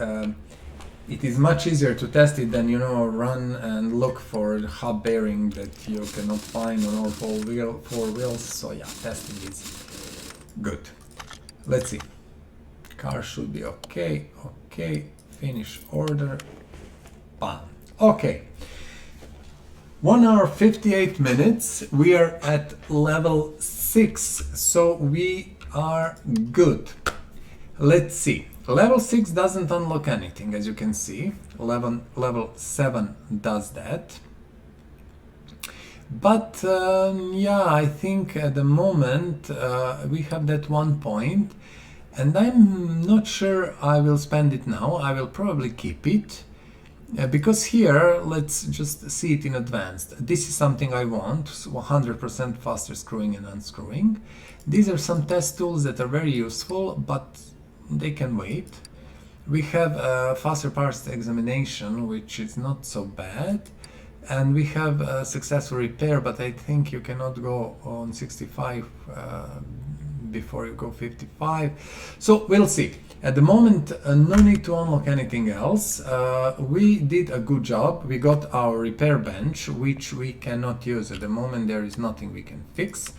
it is much easier to test it than, you know, run and look for the hub bearing that you cannot find on all four wheels. So yeah, testing is good. Let's see. Car should be okay. Okay, finish order. Bam. Okay. 1 hour 58 minutes. We are at level 6, so we are good. Let's see. Level 6 doesn't unlock anything, as you can see. Level 7 does that. But yeah, I think at the moment we have that 1 point, and I'm not sure I will spend it now. I will probably keep it. Because here, let's just see it in advance. This is something I want, 100% faster screwing and unscrewing. These are some test tools that are very useful, but they can wait. We have faster parts examination, which is not so bad. And we have a successful repair, but I think you cannot go on 65 before you go 55. So we'll see. At the moment, no need to unlock anything else. We did a good job. We got our repair bench, which we cannot use. At the moment, there is nothing we can fix.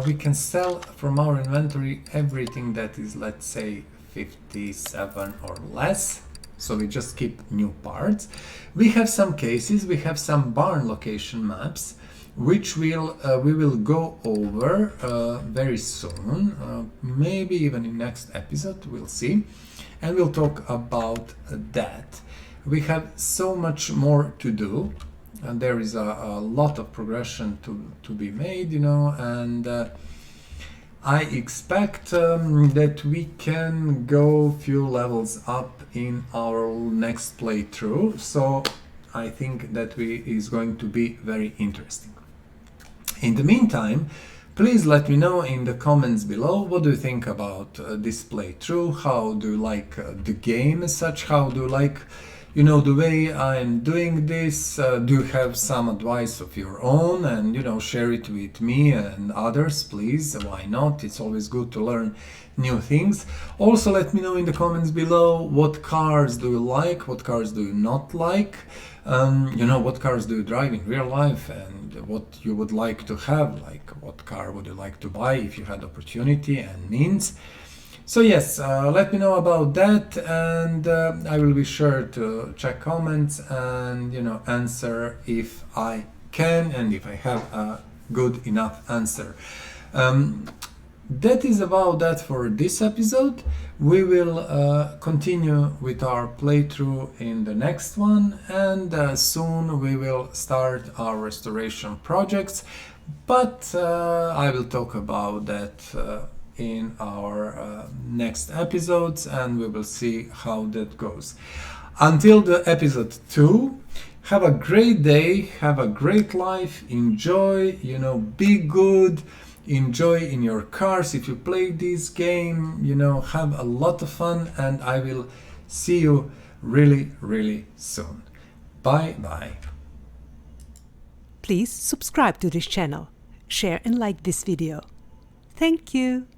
We can sell from our inventory everything that is, let's say, 57 or less. So we just keep new parts. We have some cases. We have some barn location maps, which we will go over very soon, maybe even in next episode, we'll see, and we'll talk about that. we have so much more to do, and there is a lot of progression to be made, you know, and I expect that we can go few levels up in our next playthrough, so I think that is going to be very interesting. In the meantime, please let me know in the comments below what do you think about this playthrough. How do you like the game as such? How do you like, you know, the way I'm doing this? Do you have some advice of your own? And, you know, share it with me and others, please. Why not? It's always good to learn new things. Also, let me know in the comments below what cars do you like, what cars do you not like. You know, what cars do you drive in real life, and what you would like to have, like what car would you like to buy if you had opportunity and means. So yes, let me know about that, and I will be sure to check comments and, you know, answer if I can and if I have a good enough answer. That is about that for this episode. We will continue with our playthrough in the next one, and soon we will start our restoration projects, but I will talk about that in our next episodes, and we will see how that goes. Until the episode 2, have a great day, have a great life, enjoy, you know, be good, enjoy in your cars. If you play this game, you know, have a lot of fun, and I will see you really, really soon. Bye bye. Please subscribe to this channel, share and like this video. Thank you.